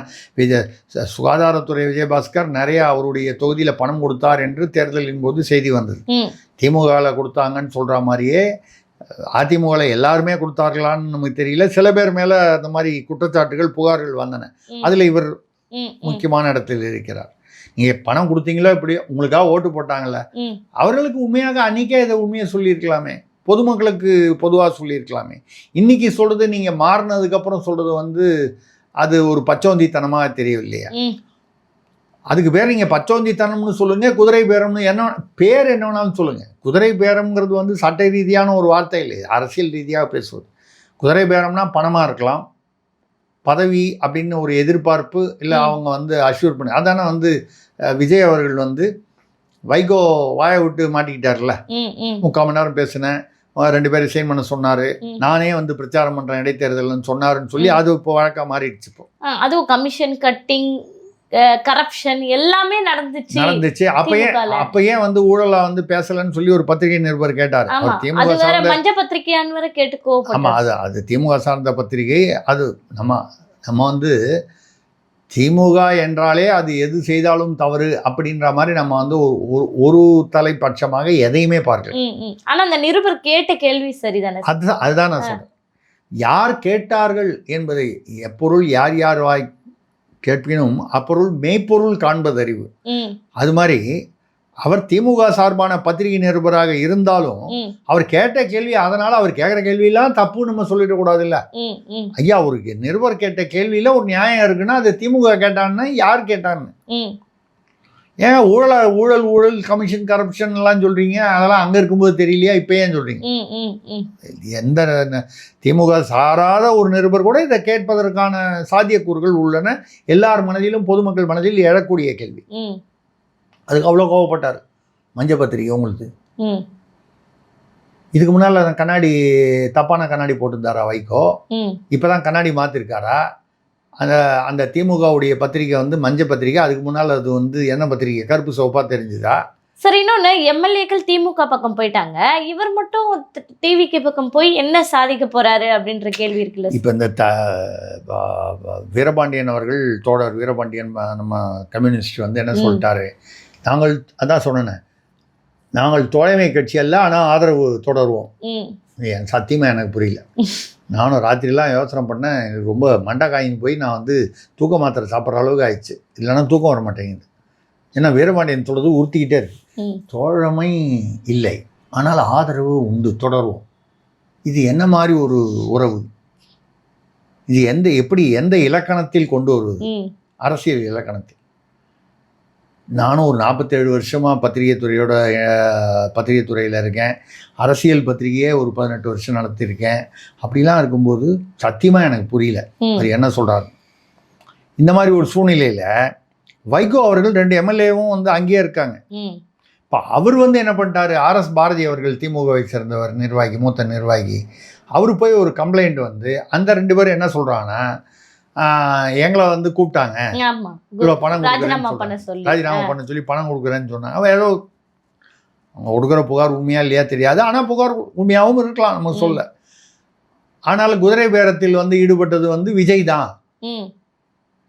சுகாதாரத்துறை விஜயபாஸ்கர் நிறையா அவருடைய தொகுதியில் பணம் கொடுத்தார் என்று தேர்தலின் போது செய்தி வந்தது. திமுகவில் கொடுத்தாங்கன்னு சொல்கிற மாதிரியே அதிமுகவில் எல்லாருமே கொடுத்தார்களான்னு நமக்கு தெரியல. சில பேர் மேலே அந்த மாதிரி குற்றச்சாட்டுகள் புகார்கள் வந்தன. அதில் இவர் முக்கியமான இடத்தில் இருக்கிறார். நீங்கள் பணம் கொடுத்தீங்களோ இப்படி உங்களுக்காக ஓட்டு போட்டாங்கல்ல, அவர்களுக்கு உண்மையாக அன்றைக்கே இதை உண்மையை சொல்லியிருக்கலாமே, பொதுமக்களுக்கு பொதுவாக சொல்லியிருக்கலாமே. இன்றைக்கி சொல்கிறது நீங்கள் மாறினதுக்கப்புறம் சொல்கிறது வந்து அது ஒரு பச்சோந்தித்தனமாக தெரியவில்லையா? அதுக்கு பேர் நீங்கள் பச்சோந்தித்தனம்னு சொல்லுங்கள், குதிரை பேரம்னு என்ன பேர் என்ன வேணாலும் சொல்லுங்கள். குதிரை பேரம்ங்கிறது வந்து சட்ட ரீதியான ஒரு வார்த்தை இல்லை, அரசியல் ரீதியாக பேசுவது. குதிரை பேரம்னா பணமாக இருக்கலாம், பதவி அப்படின்னு ஒரு எதிர்பார்ப்பு, இல்லை அவங்க வந்து அஷ்யூர் பண்ணி அதானே வந்து விஜய் அவர்கள் வந்து வைகோ வாயை விட்டு மாட்டிக்கிட்டார்ல, 3/4 மணி நேரம் பேசினேன், 2 பேர் ரிசைன் பண்ண சொன்னார், நானே வந்து பிரச்சாரம் பண்ணுறேன் இடைத்தேர்தல்னு சொன்னாருன்னு சொல்லி அது இப்போ வழக்காக மாறிடுச்சு. இப்போ
அதுவும் கமிஷன் கட்டிங், கரப்ஷன் எல்லாமே நடந்துச்சு.
அப்பயே வந்து ஊழலா வந்து பேசலன்னு சொல்லி ஒரு பத்திரிகை நிருபர் கேட்டார்.
திமுக சார்ந்த மஞ்ச பத்திரிகையான்னு வேற கேட்டுக்கோ.
ஆமா, அது திமுக சார்ந்த பத்திரிகை. அது நம்ம வந்து திமுக என்றாலே அது எது செய்தாலும் தவறு அப்படின்ற மாதிரி நம்ம வந்து ஒரு தலைப்பட்சமாக எதையுமே பார்க்கல.
ஆனா அந்த நிருபர் கேட்ட கேள்வி சரிதானே?
அதுதான் நான் சொல்றேன். யார் கேட்டார்கள் என்பதை எப்பொருள் யார் யார் வாய் கேட்பினும் அப்பொருள் மெய்ப்பொருள் காண்பதறிவு. அது மாதிரி அவர் திமுக சார்பான பத்திரிகை நிருபராக இருந்தாலும் அவர் கேட்ட கேள்வி, அதனால அவர் கேட்குற கேள்வியெல்லாம் தப்பு நம்ம சொல்லிடக்கூடாது இல்லை. ஐயா, ஒரு நிருபர் கேட்ட கேள்வியில் ஒரு நியாயம் இருக்குன்னா அது திமுக கேட்டான்னு யார் கேட்டான்னு? ஏன் ஊழல் கமிஷன் கரப்ஷன் எல்லாம் சொல்றீங்க? அதெல்லாம் அங்கே இருக்கும்போது தெரியலையா, இப்போ ஏன் சொல்றீங்க? எந்த திமுக சாராத ஒரு நிருபர் கூட இதை கேட்பதற்கான சாத்தியக்கூறுகள் உள்ளன. எல்லார் மனதிலும் பொதுமக்கள் மனதில் எழக்கூடிய கேள்வி. அதுக்கு அவ்வளோ கோவப்பட்டார். மஞ்ச பத்திரிகை உங்களுக்கு இதுக்கு முன்னால் கண்ணாடி தப்பான கண்ணாடி போட்டிருந்தாரா வைகோ? இப்போதான் கண்ணாடி மாற்றிருக்காரா? அந்த திமுகவுடைய பத்திரிகை வந்து மஞ்ச பத்திரிகை, அதுக்கு முன்னால் அது வந்து என்ன பத்திரிகை, கருப்பு சோப்பா தெரிஞ்சுதா?
சரி, இன்னொன்று எம்எல்ஏக்கள் திமுக பக்கம் போயிட்டாங்க, இவர் மட்டும் டிவிக்கு பக்கம் போய் என்ன சாதிக்க போறாரு அப்படின்ற கேள்வி இருக்குல்ல. இப்போ இந்த
வீரபாண்டியன் அவர்கள், தோழர் வீரபாண்டியன் நம்ம கம்யூனிஸ்ட் வந்து என்ன சொல்லிட்டாரு, நாங்கள் அதான் சொன்னேன், நாங்கள் தோழமை கட்சி அல்ல, ஆனால் ஆதரவு தொடருவோம். சத்தியமாக எனக்கு புரியல. நானும் ராத்திரிலாம் யோசனை பண்ணேன், எனக்கு ரொம்ப மண்டக்காயின்னு போய் நான் வந்து தூக்க மாத்திரை சாப்பிட்ற அளவுக்கு ஆயிடுச்சு. இல்லைன்னா தூக்கம் வர மாட்டேங்குது. ஏன்னா வீரபாண்டியன் சொல்கிறது உறுத்திக்கிட்டே இருக்கு. தோழமை இல்லை, ஆனால் ஆதரவு உண்டு, தொடருவோம். இது என்ன மாதிரி ஒரு உறவு? இது எந்த இலக்கணத்தில் கொண்டு வருவது? அரசியல் இலக்கணத்தில். நானும் ஒரு 47 வருஷமாக பத்திரிகை துறையில் இருக்கேன். அரசியல் பத்திரிகையே ஒரு 18 வருஷம் நடத்தியிருக்கேன். அப்படிலாம் இருக்கும்போது சத்தியமாக எனக்கு புரியல அவர் என்ன சொல்கிறாரு. இந்த மாதிரி ஒரு சூழ்நிலையில் வைகோ அவர்கள் 2 எம்எல்ஏவும் வந்து அங்கேயே இருக்காங்க. இப்போ அவர் வந்து என்ன பண்ணிட்டாரு, ஆர்எஸ் பாரதி அவர்கள் திமுகவை சேர்ந்தவர், நிர்வாகி, மூத்த நிர்வாகி, அவர் போய் ஒரு கம்ப்ளைண்ட் வந்து அந்த 2 பேரும் என்ன சொல்கிறாங்கன்னா, எங்களை வந்து கூப்பிட்டாங்க, இவ்வளோ பணம்
ராஜினாமா பண்ண
சொல்லி பணம் கொடுக்குறேன்னு சொன்னாங்க. அவன் ஏதோ அவங்க கொடுக்குற புகார் உண்மையா இல்லையா தெரியாது, ஆனால் புகார் உண்மையாகவும் இருக்கலாம், நம்ம சொல்ல. ஆனால் குதிரை பேரத்தில் வந்து ஈடுபட்டது வந்து விஜய் தான்.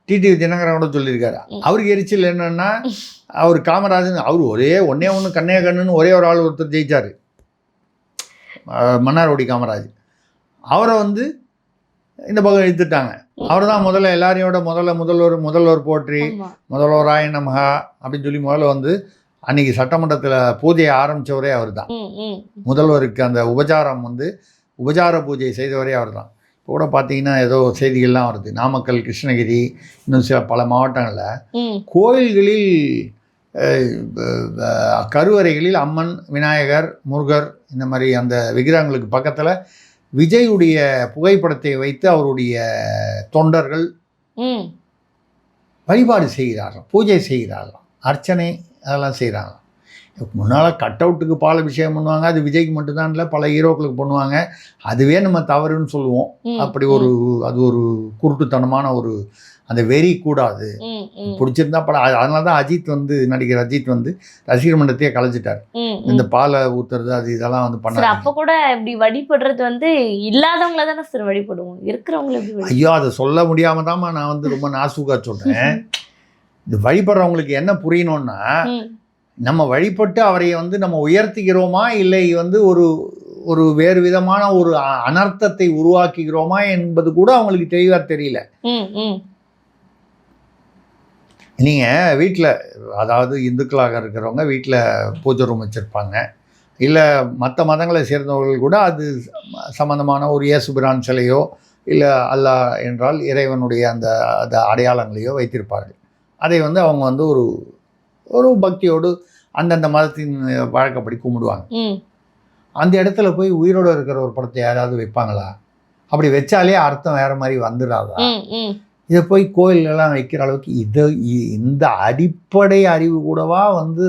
டிடிவி தினகரன் கூட சொல்லியிருக்காரு. அவருக்கு எரிச்சல் என்னன்னா, அவர் காமராஜன் அவர் ஒன்னே ஒன்று கண்ணையா கண்ணுன்னு ஒரே ஒரு ஆள் ஒருத்தர் ஜெயிச்சார், மன்னார்குடி காமராஜ். அவரை வந்து இந்த பக்கம் இழுத்துட்டாங்க. அவர் தான் முதல்ல எல்லாரையோட முதல்வர் போற்றி முதல்வராய நமகா அப்படின்னு சொல்லி முதல்ல வந்து அன்னைக்கு சட்டமன்றத்தில் பூஜையை ஆரம்பித்தவரே அவர் தான். முதல்வருக்கு அந்த உபச்சார பூஜை செய்தவரே அவர் தான். இப்போ கூட பார்த்தீங்கன்னா ஏதோ செய்திகள்லாம் வருது, நாமக்கல், கிருஷ்ணகிரி, இன்னும் சில பல மாவட்டங்களில் கோயில்களில் கருவறைகளில் அம்மன், விநாயகர், முருகர் இந்த மாதிரி அந்த விக்கிரகங்களுக்கு பக்கத்தில் விஜயுடைய புகைப்படத்தை வைத்து அவருடைய தொண்டர்கள் வழிபாடு செய்கிறார்கள், பூஜை செய்கிறார்களாம், அர்ச்சனை அதெல்லாம் செய்கிறாங்களாம். முன்னால் கட் அவுட்டுக்கு பால் அபிஷேகம் பண்ணுவாங்க, அது விஜய்க்கு மட்டும்தான் இல்லை, பல ஹீரோக்களுக்கு பண்ணுவாங்க. அதுவே நம்ம தவறுன்னு சொல்லுவோம். அப்படி அது ஒரு குருட்டுத்தனமான ஒரு அந்த வெறி கூடாது. பிடிச்சிருந்தா படம். அதனால தான் நடிகர் அஜித் வந்து ரசிகர் மன்றத்தையே கலைச்சிட்டார். இந்த பாலை ஊத்துறது அது இதெல்லாம் வந்து பண்ண.
அப்ப கூட இப்படி வழிபடுறது வந்து இல்லாதவங்கள தானே சார் வழிபடுவோம், இருக்கிறவங்களுக்கு.
ஐயோ, அதை சொல்ல முடியாம தான் நான் வந்து ரொம்ப நாசூக்கா சொல்றேன். இது வழிபடுறவங்களுக்கு என்ன புரியணும்னா, நம்ம வழிபட்டு அவரை வந்து நம்ம உயர்த்திக்கிறோமா இல்லை வந்து ஒரு வேறு விதமான ஒரு அனர்த்தத்தை உருவாக்குகிறோமா என்பது கூட அவங்களுக்கு தெளிவா தெரியல. நீங்கள் வீட்டில், அதாவது இந்துக்களாக இருக்கிறவங்க வீட்டில் பூஜை ரூம் வச்சுருப்பாங்க, இல்லை மற்ற மதங்களை சேர்ந்தவர்கள் கூட அது சம்மந்தமான ஒரு இயேசுபிரான் சிலையோ இல்லை அல்லாஹ் என்றால் இறைவனுடைய அந்த அடையாளங்களையோ வைத்திருப்பார்கள். அதை வந்து அவங்க வந்து ஒரு பக்தியோடு அந்தந்த மதத்தின் வழக்கப்படி கும்பிடுவாங்க. அந்த இடத்துல போய் உயிரோடு இருக்கிற ஒரு படத்தை யாராவது வைப்பாங்களா? அப்படி வச்சாலே அர்த்தம் வேற மாதிரி வந்துடாதா? இதை போய் கோயிலெல்லாம் வைக்கிற அளவுக்கு இந்த அடிப்படை அறிவு கூடவா வந்து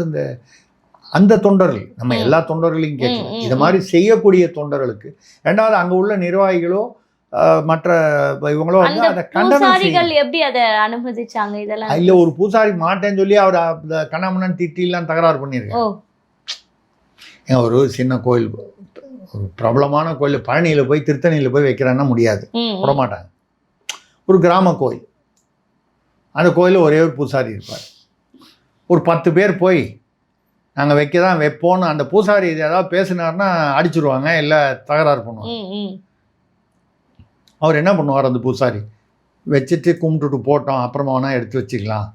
அந்த தொண்டர்கள், நம்ம எல்லா தொண்டர்களையும் கேட்கலாம், இதை மாதிரி செய்யக்கூடிய தொண்டர்களுக்கு. ரெண்டாவது அங்கே உள்ள நிர்வாகிகளோ மற்ற இவங்களோ வந்து அதை
கண்டனம் எப்படி அதை அனுமதிச்சாங்க? இதெல்லாம்
இல்லை, ஒரு பூசாரி மாட்டேன்னு சொல்லி அவர் கண்ணாமண்ணன் திட்டிலாம் தகராறு பண்ணியிருக்காங்க. ஒரு சின்ன கோயில், ஒரு பிரபலமான கோயில் பழனியில் போய் திருத்தணியில் போய் வைக்கிறான்னா முடியாது, விட மாட்டாங்க. ஒரு கிராம கோயில், அந்த கோயிலில் ஒரே ஒரு பூசாரி இருப்பார். ஒரு 10 பேர் போய் நாங்கள் வைக்க தான் வைப்போன்னு அந்த பூசாரி ஏதாவது பேசினார்னா அடிச்சுடுவாங்க, இல்லை தகராறு பண்ணுவாங்க. அவர் என்ன பண்ணுவார், அந்த பூசாரி வச்சுட்டு கும்பிட்டுட்டு போட்டோம், அப்புறமா வேணா எடுத்து வச்சுக்கலாம்,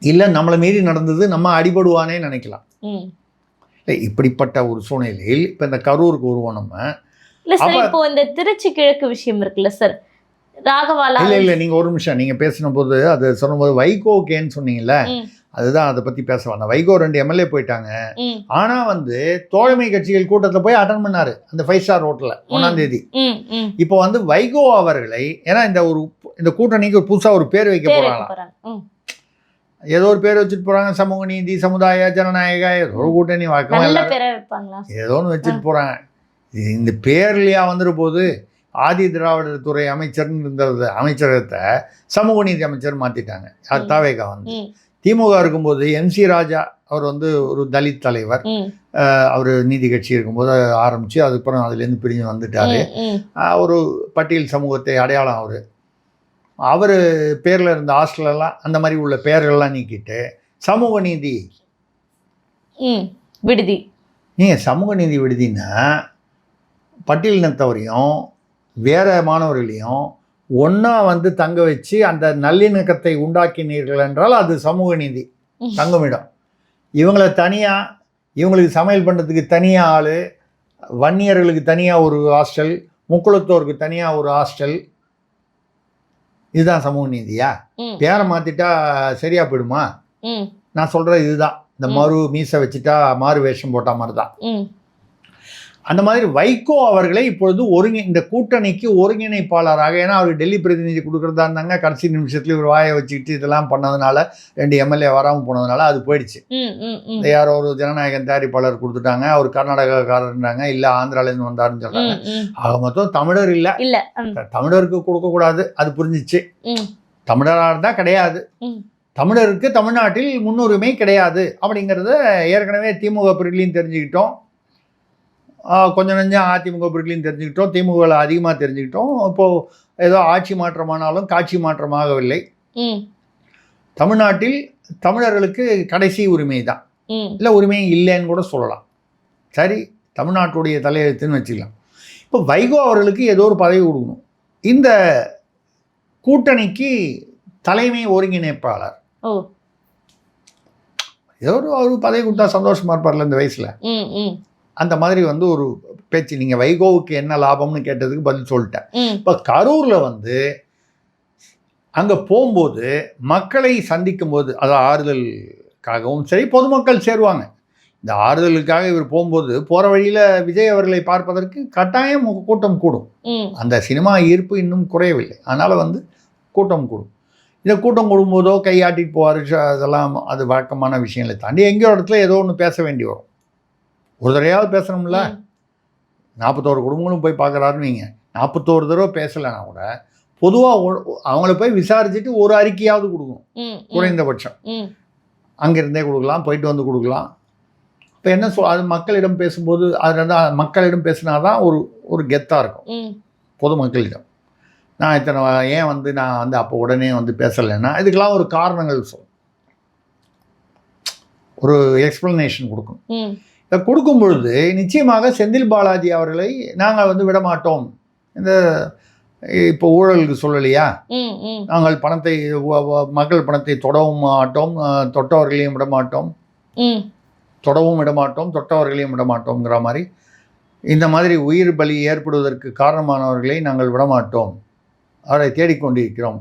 இல்லை நம்மளை மீறி நடந்தது நம்ம அடிபடுவானே நினைக்கலாம். இல்லை, இப்படிப்பட்ட ஒரு சூழ்நிலையில் இப்போ இந்த கரூருக்கு வருவோம் நம்ம.
இல்லை சார், இப்போ இந்த திருச்சி கிழக்கு விஷயம் இருக்குல்ல சார், ராகவாலா.
இல்லை நீங்கள் ஒரு நிமிஷம், நீங்கள் பேசின போது அது சொல்லும்போது வைகோக்கேன்னு சொன்னீங்கல்ல, அதுதான் அதை பற்றி பேச வந்தேன். வைகோ 2 எம்எல்ஏ போயிட்டாங்க. ஆனால் வந்து தோழமை கட்சிகள் கூட்டத்தில் போய் அட்டன் பண்ணார் அந்த 5 ஸ்டார் ஹோட்டலில் 1ஆம் தேதி. இப்போ வந்து வைகோ அவர்களை, ஏன்னா இந்த கூட்டணிக்கு புதுசாக ஒரு பேர் வைக்க போகிறாங்க, ஏதோ ஒரு பேர் வச்சுட்டு போகிறாங்க, சமூக நீதி, சமுதாய ஜனநாயக, ஏதோ ஒரு கூட்டணி வழக்கம் ஏதோ ஒன்று வச்சுட்டு போகிறாங்க. இந்த பேர்லையா வந்துட்டு போது ஆதி திராவிடர் துறை அமைச்சர்னு இருந்த அமைச்சரகத்தை சமூக நீதி அமைச்சர் மாற்றிட்டாங்க. தாவேகா வந்து திமுக இருக்கும்போது MC ராஜா அவர் வந்து ஒரு தலித் தலைவர், அவர் நீதி கட்சி இருக்கும்போது ஆரம்பித்து அதுக்கப்புறம் அதுலேருந்து பிரிஞ்சு வந்துட்டார். ஒரு பட்டியல் சமூகத்தை அடையாளம் அவர் பேரில் இருந்த ஹாஸ்டலெல்லாம் அந்த மாதிரி உள்ள பேர்களெல்லாம் நீக்கிட்டு சமூக நீதி
விடுதி.
நீங்கள் சமூக நீதி விடுதின்னா பட்டியலினத்தவரையும் வேற மாணவர்களையும் ஒன்றா வந்து தங்க வச்சு அந்த நல்லிணக்கத்தை உண்டாக்கினீர்கள் என்றால் அது சமூக நீதி தங்குமிடம். இவங்களை தனியாக, இவங்களுக்கு சமையல் பண்ணுறதுக்கு தனியாக ஆள், வன்னியர்களுக்கு தனியாக ஒரு ஹாஸ்டல், முக்குளத்தோருக்கு தனியாக ஒரு ஹாஸ்டல், இதுதான் சமூக நீதியா? பேரை மாற்றிட்டா சரியா போயிடுமா? நான் சொல்கிறது இதுதான், இந்த மீசை வச்சுட்டா மாறு வேஷம் போட்ட மாதிரி தான். அந்த மாதிரி வைகோ அவர்களை இப்பொழுது இந்த கூட்டணிக்கு ஒருங்கிணைப்பாளராக, ஏன்னா அவர் டெல்லி பிரதிநிதி கொடுக்குறதா இருந்தாங்க, கடைசி நிமிஷத்துல ஒரு வாயை வச்சுக்கிட்டு இதெல்லாம் பண்ணதுனால 2 எம்எல்ஏ வராமல் போனதுனால அது போயிடுச்சு. யாரோ ஒரு ஜனநாயகம் தயாரிப்பாளர் கொடுத்துட்டாங்க, அவர் கர்நாடகாக்காரர்னாங்க, இல்லை ஆந்திராலேருந்து வந்தாருன்னு சொல்கிறாங்க. ஆக மொத்தம் தமிழர் இல்லை, தமிழருக்கு கொடுக்கக்கூடாது, அது புரிஞ்சிச்சு. தமிழராக இருந்தால் கிடையாது, தமிழருக்கு தமிழ்நாட்டில் முன்னுரிமை கிடையாது அப்படிங்கிறத ஏற்கனவே திமுக பிரிவிலையும் தெரிஞ்சுக்கிட்டோம், கொஞ்சம் நெஞ்சம் அதிமுக பிரிவிலையும் தெரிஞ்சுக்கிட்டோம், திமுகவில் அதிகமாக தெரிஞ்சுக்கிட்டோம். இப்போது ஏதோ ஆட்சி மாற்றமானாலும் காட்சி மாற்றமாகவில்லை. தமிழ்நாட்டில் தமிழர்களுக்கு கடைசி உரிமை தான், இல்லை உரிமை இல்லைன்னு கூட சொல்லலாம். சரி, தமிழ்நாட்டுடைய தலையெழுத்துன்னு வச்சுக்கலாம். இப்போ வைகோ அவர்களுக்கு ஏதோ ஒரு பதவி கொடுக்கணும். இந்த கூட்டணிக்கு தலைமை ஒருங்கிணைப்பாளர் ஏதோ ஒரு பதவி கொடுத்தா சந்தோஷமா இருப்பார்ல இந்த வயசுல. அந்த மாதிரி ஒரு பேச்சு. நீங்க வைகோவுக்கு என்ன லாபம்னு கேட்டதுக்கு பதில் சொல்லிட்டேன். இப்ப கரூர்ல அங்க போகும்போது மக்களை சந்திக்கும் போது, அது ஆறுதலுக்காகவும் சரி, பொதுமக்கள் சேருவாங்க. இந்த ஆறுதலுக்காக இவர் போகும்போது போற வழியில விஜய் அவர்களை பார்ப்பதற்கு கட்டாயம் கூட்டம் கூடும். அந்த சினிமா ஈர்ப்பு இன்னும் குறையவில்லை, அதனால கூட்டம் கூடும். இந்த கூட்டம் கூடும்போதோ கையாட்டிட்டு போவார், அதெல்லாம் அது வழக்கமான விஷயங்களை தாண்டி எங்கேயோ இடத்துல ஏதோ ஒன்று பேச வேண்டி வரும். ஒரு தடவையாவது பேசணும்ல. 41 குடும்பங்களும் போய் பார்க்குறாருன்னு வைங்க, 41 தடவை பேசலைன்னா கூட பொதுவாக அவங்கள போய் விசாரிச்சுட்டு ஒரு அறிக்கையாவது கொடுக்கணும் குறைந்தபட்சம். அங்கிருந்தே கொடுக்கலாம், போயிட்டு வந்து கொடுக்கலாம். இப்போ என்ன அது மக்களிடம் பேசும்போது அது மக்களிடம் பேசினாதான் ஒரு கெத்தாக இருக்கும் பொதுமக்களிடம். நான் இத்தனை ஏன் நான் அப்போ உடனே பேசலைன்னா இதுக்கெல்லாம் ஒரு காரணங்கள் ஒரு எக்ஸ்பிளனேஷன் கொடுக்கணும். இதை கொடுக்கும் பொழுது நிச்சயமாக செந்தில் பாலாஜி அவர்களை நாங்கள் விட மாட்டோம். இந்த இப்போ ஊழலுக்கு சொல்லலையா, நாங்கள் பணத்தை மக்கள் பணத்தை தொடவும் மாட்டோம், தொட்டவர்களையும் விட மாட்டோம், தொடவும் விட மாட்டோம், தொட்டவர்களையும் விட மாட்டோங்கிற மாதிரி, இந்த மாதிரி உயிர் பலி ஏற்படுவதற்கு காரணமானவர்களை நாங்கள் விடமாட்டோம், அவரை தேடிக்கொண்டிருக்கிறோம்,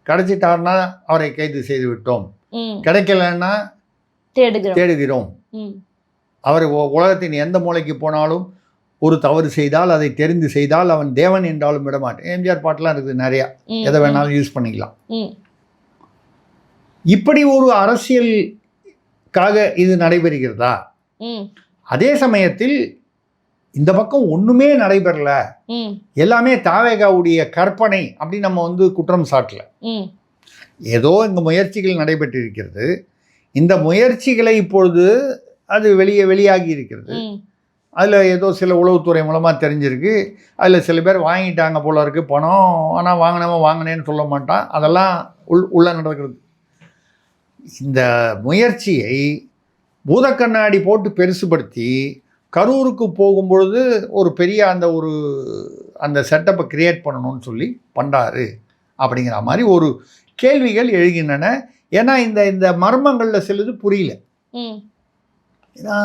கிடைச்சிட்டார்னா அவரை கைது செய்து விட்டோம், கிடைக்கலன்னா தேடுகிறோம். அவர் உலகத்தின் எந்த மூலைக்கு போனாலும் ஒரு தவறு செய்தால் அதை தெரிந்து செய்தால் அவன் தேவன் என்றாலும் விட மாட்டேன். எம்ஜிஆர் பாட்டெலாம் இருக்குது நிறையா, எதை வேணாலும் யூஸ் பண்ணிக்கலாம். இப்படி ஒரு அரசியலுக்காக இது நடைபெறுகிறதா? அதே சமயத்தில் இந்த பக்கம் ஒன்றுமே நடைபெறல, எல்லாமே தாவேகாவுடைய கற்பனை அப்படி நம்ம குற்றம் சாட்டல. ஏதோ இங்கே முயற்சிகள் நடைபெற்றிருக்கிறது. இந்த முயற்சிகளை இப்பொழுது அது வெளியாகி இருக்கிறது. அதில் ஏதோ சில உளவுத்துறை மூலமாக தெரிஞ்சிருக்கு. அதில் சில பேர் வாங்கிட்டாங்க போல இருக்குது பணம், ஆனால் வாங்கினேன்னு சொல்ல மாட்டான். அதெல்லாம் உள்ள நடக்கிறது. இந்த முயற்சியை பூதக்கண்ணாடி போட்டு பெருசுபடுத்தி கரூருக்கு போகும்பொழுது ஒரு பெரிய அந்த செட்டப்பை கிரியேட் பண்ணணும்னு சொல்லி பண்ணுறாரு அப்படிங்கிற மாதிரி ஒரு கேள்விகள் எழுகின்றன. ஏன்னா இந்த மர்மங்களில் சிலது புரியல. ஏன்னா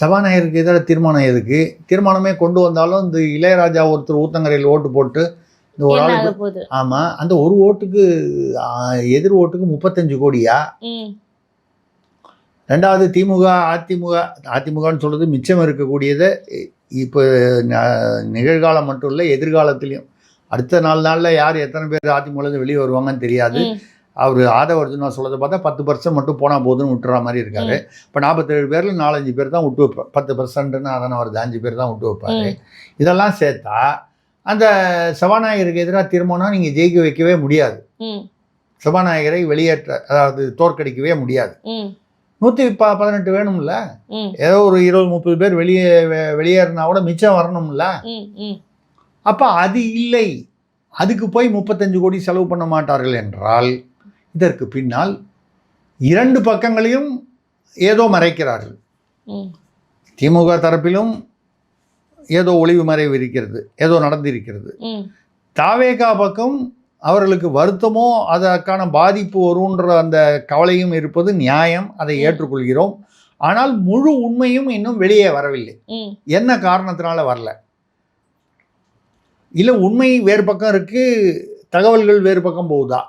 சபாநாயகருக்கு எதிராக தீர்மானம் எதுக்கு? தீர்மானமே கொண்டு வந்தாலும் இந்த இளையராஜா ஒருத்தர் ஊத்தங்கரையில் ஓட்டு போட்டு இந்த ஒரு ஆளுக்கு, ஆமாம், அந்த ஒரு ஓட்டுக்கு எதிர் ஓட்டுக்கு 35 கோடியா? ரெண்டாவது அதிமுகன்னு சொல்கிறது மிச்சம் இருக்கக்கூடியதை இப்போ நிகழ்காலம் மட்டும் இல்லை, எதிர்காலத்துலேயும் அடுத்த 4 நாளில் யார் எத்தனை பேர் அதிமுகலேருந்து வெளியே வருவாங்கன்னு தெரியாது. அவர் ஆதவர்ஜுனா சொல்கிறத பார்த்தா 10% மட்டும் போனால் போதுன்னு விட்டுற மாதிரி இருக்காரு. இப்போ 47 பேரில் 4-5 பேர் தான் விட்டு வைப்பார். 10%ன்னு அதனை வருது, 5 பேர் தான் விட்டு வைப்பார். இதெல்லாம் சேர்த்தா அந்த சபாநாயகருக்கு எதிராக தீர்மானம் நீங்கள் ஜெயிக்க வைக்கவே முடியாது. சபாநாயகரை அதாவது தோற்கடிக்கவே முடியாது. 118 வேணும்ல, ஏதோ ஒரு 20-30 பேர் வெளியேறினா கூட மிச்சம் வரணும்ல. அப்போ அது இல்லை, அதுக்கு போய் 35 கோடி செலவு பண்ண மாட்டார்கள் என்றால் இதற்கு பின்னால் 2 பக்கங்களையும் ஏதோ மறைக்கிறார்கள். திமுக தரப்பிலும் ஏதோ ஒளிவு மறைவு இருக்கிறது, ஏதோ நடந்திருக்கிறது. தாவேகா பக்கம் அவர்களுக்கு வருத்தமோ அதற்கான பாதிப்பு வருன்ற அந்த கவலையும் இருப்பது நியாயம், அதை ஏற்றுக்கொள்கிறோம். ஆனால் முழு உண்மையும் இன்னும் வெளியே வரவில்லை. என்ன காரணத்தினால வரல? இல்லை உண்மை வேறு பக்கம் இருக்கு, தகவல்கள் வேறு பக்கம் போகுதா?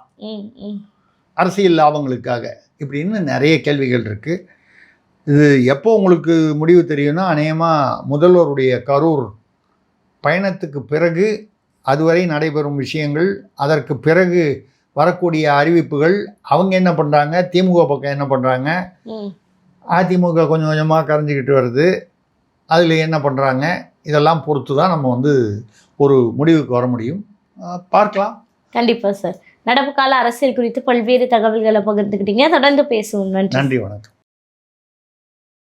அரசியல் லாபங்களுக்காக இப்படின்னு நிறைய கேள்விகள் இருக்குது. இது எப்போ உங்களுக்கு முடிவு தெரியும்னா அநேகமாக முதல்வருடைய கரூர் பயணத்துக்கு பிறகு அதுவரை நடைபெறும் விஷயங்கள், அதற்கு பிறகு வரக்கூடிய அறிவிப்புகள், அவங்க என்ன பண்ணுறாங்க, திமுக பக்கம் என்ன பண்ணுறாங்க, அதிமுக கொஞ்சம் கொஞ்சமாக கரைஞ்சிக்கிட்டு வருது, அதில் என்ன பண்ணுறாங்க, இதெல்லாம் பொறுத்து தான் நம்ம வந்து ஒரு முடிவுக்கு வர முடியும். பார்க்கலாம்.
கண்டிப்பாக சார். நடப்பு கால அரசியல் குறித்து பல்வேறு தகவல்களை பகிர்ந்துக்கிட்டீங்க. தொடர்ந்து பேசுவோம். நன்றி.
நன்றி, வணக்கம்.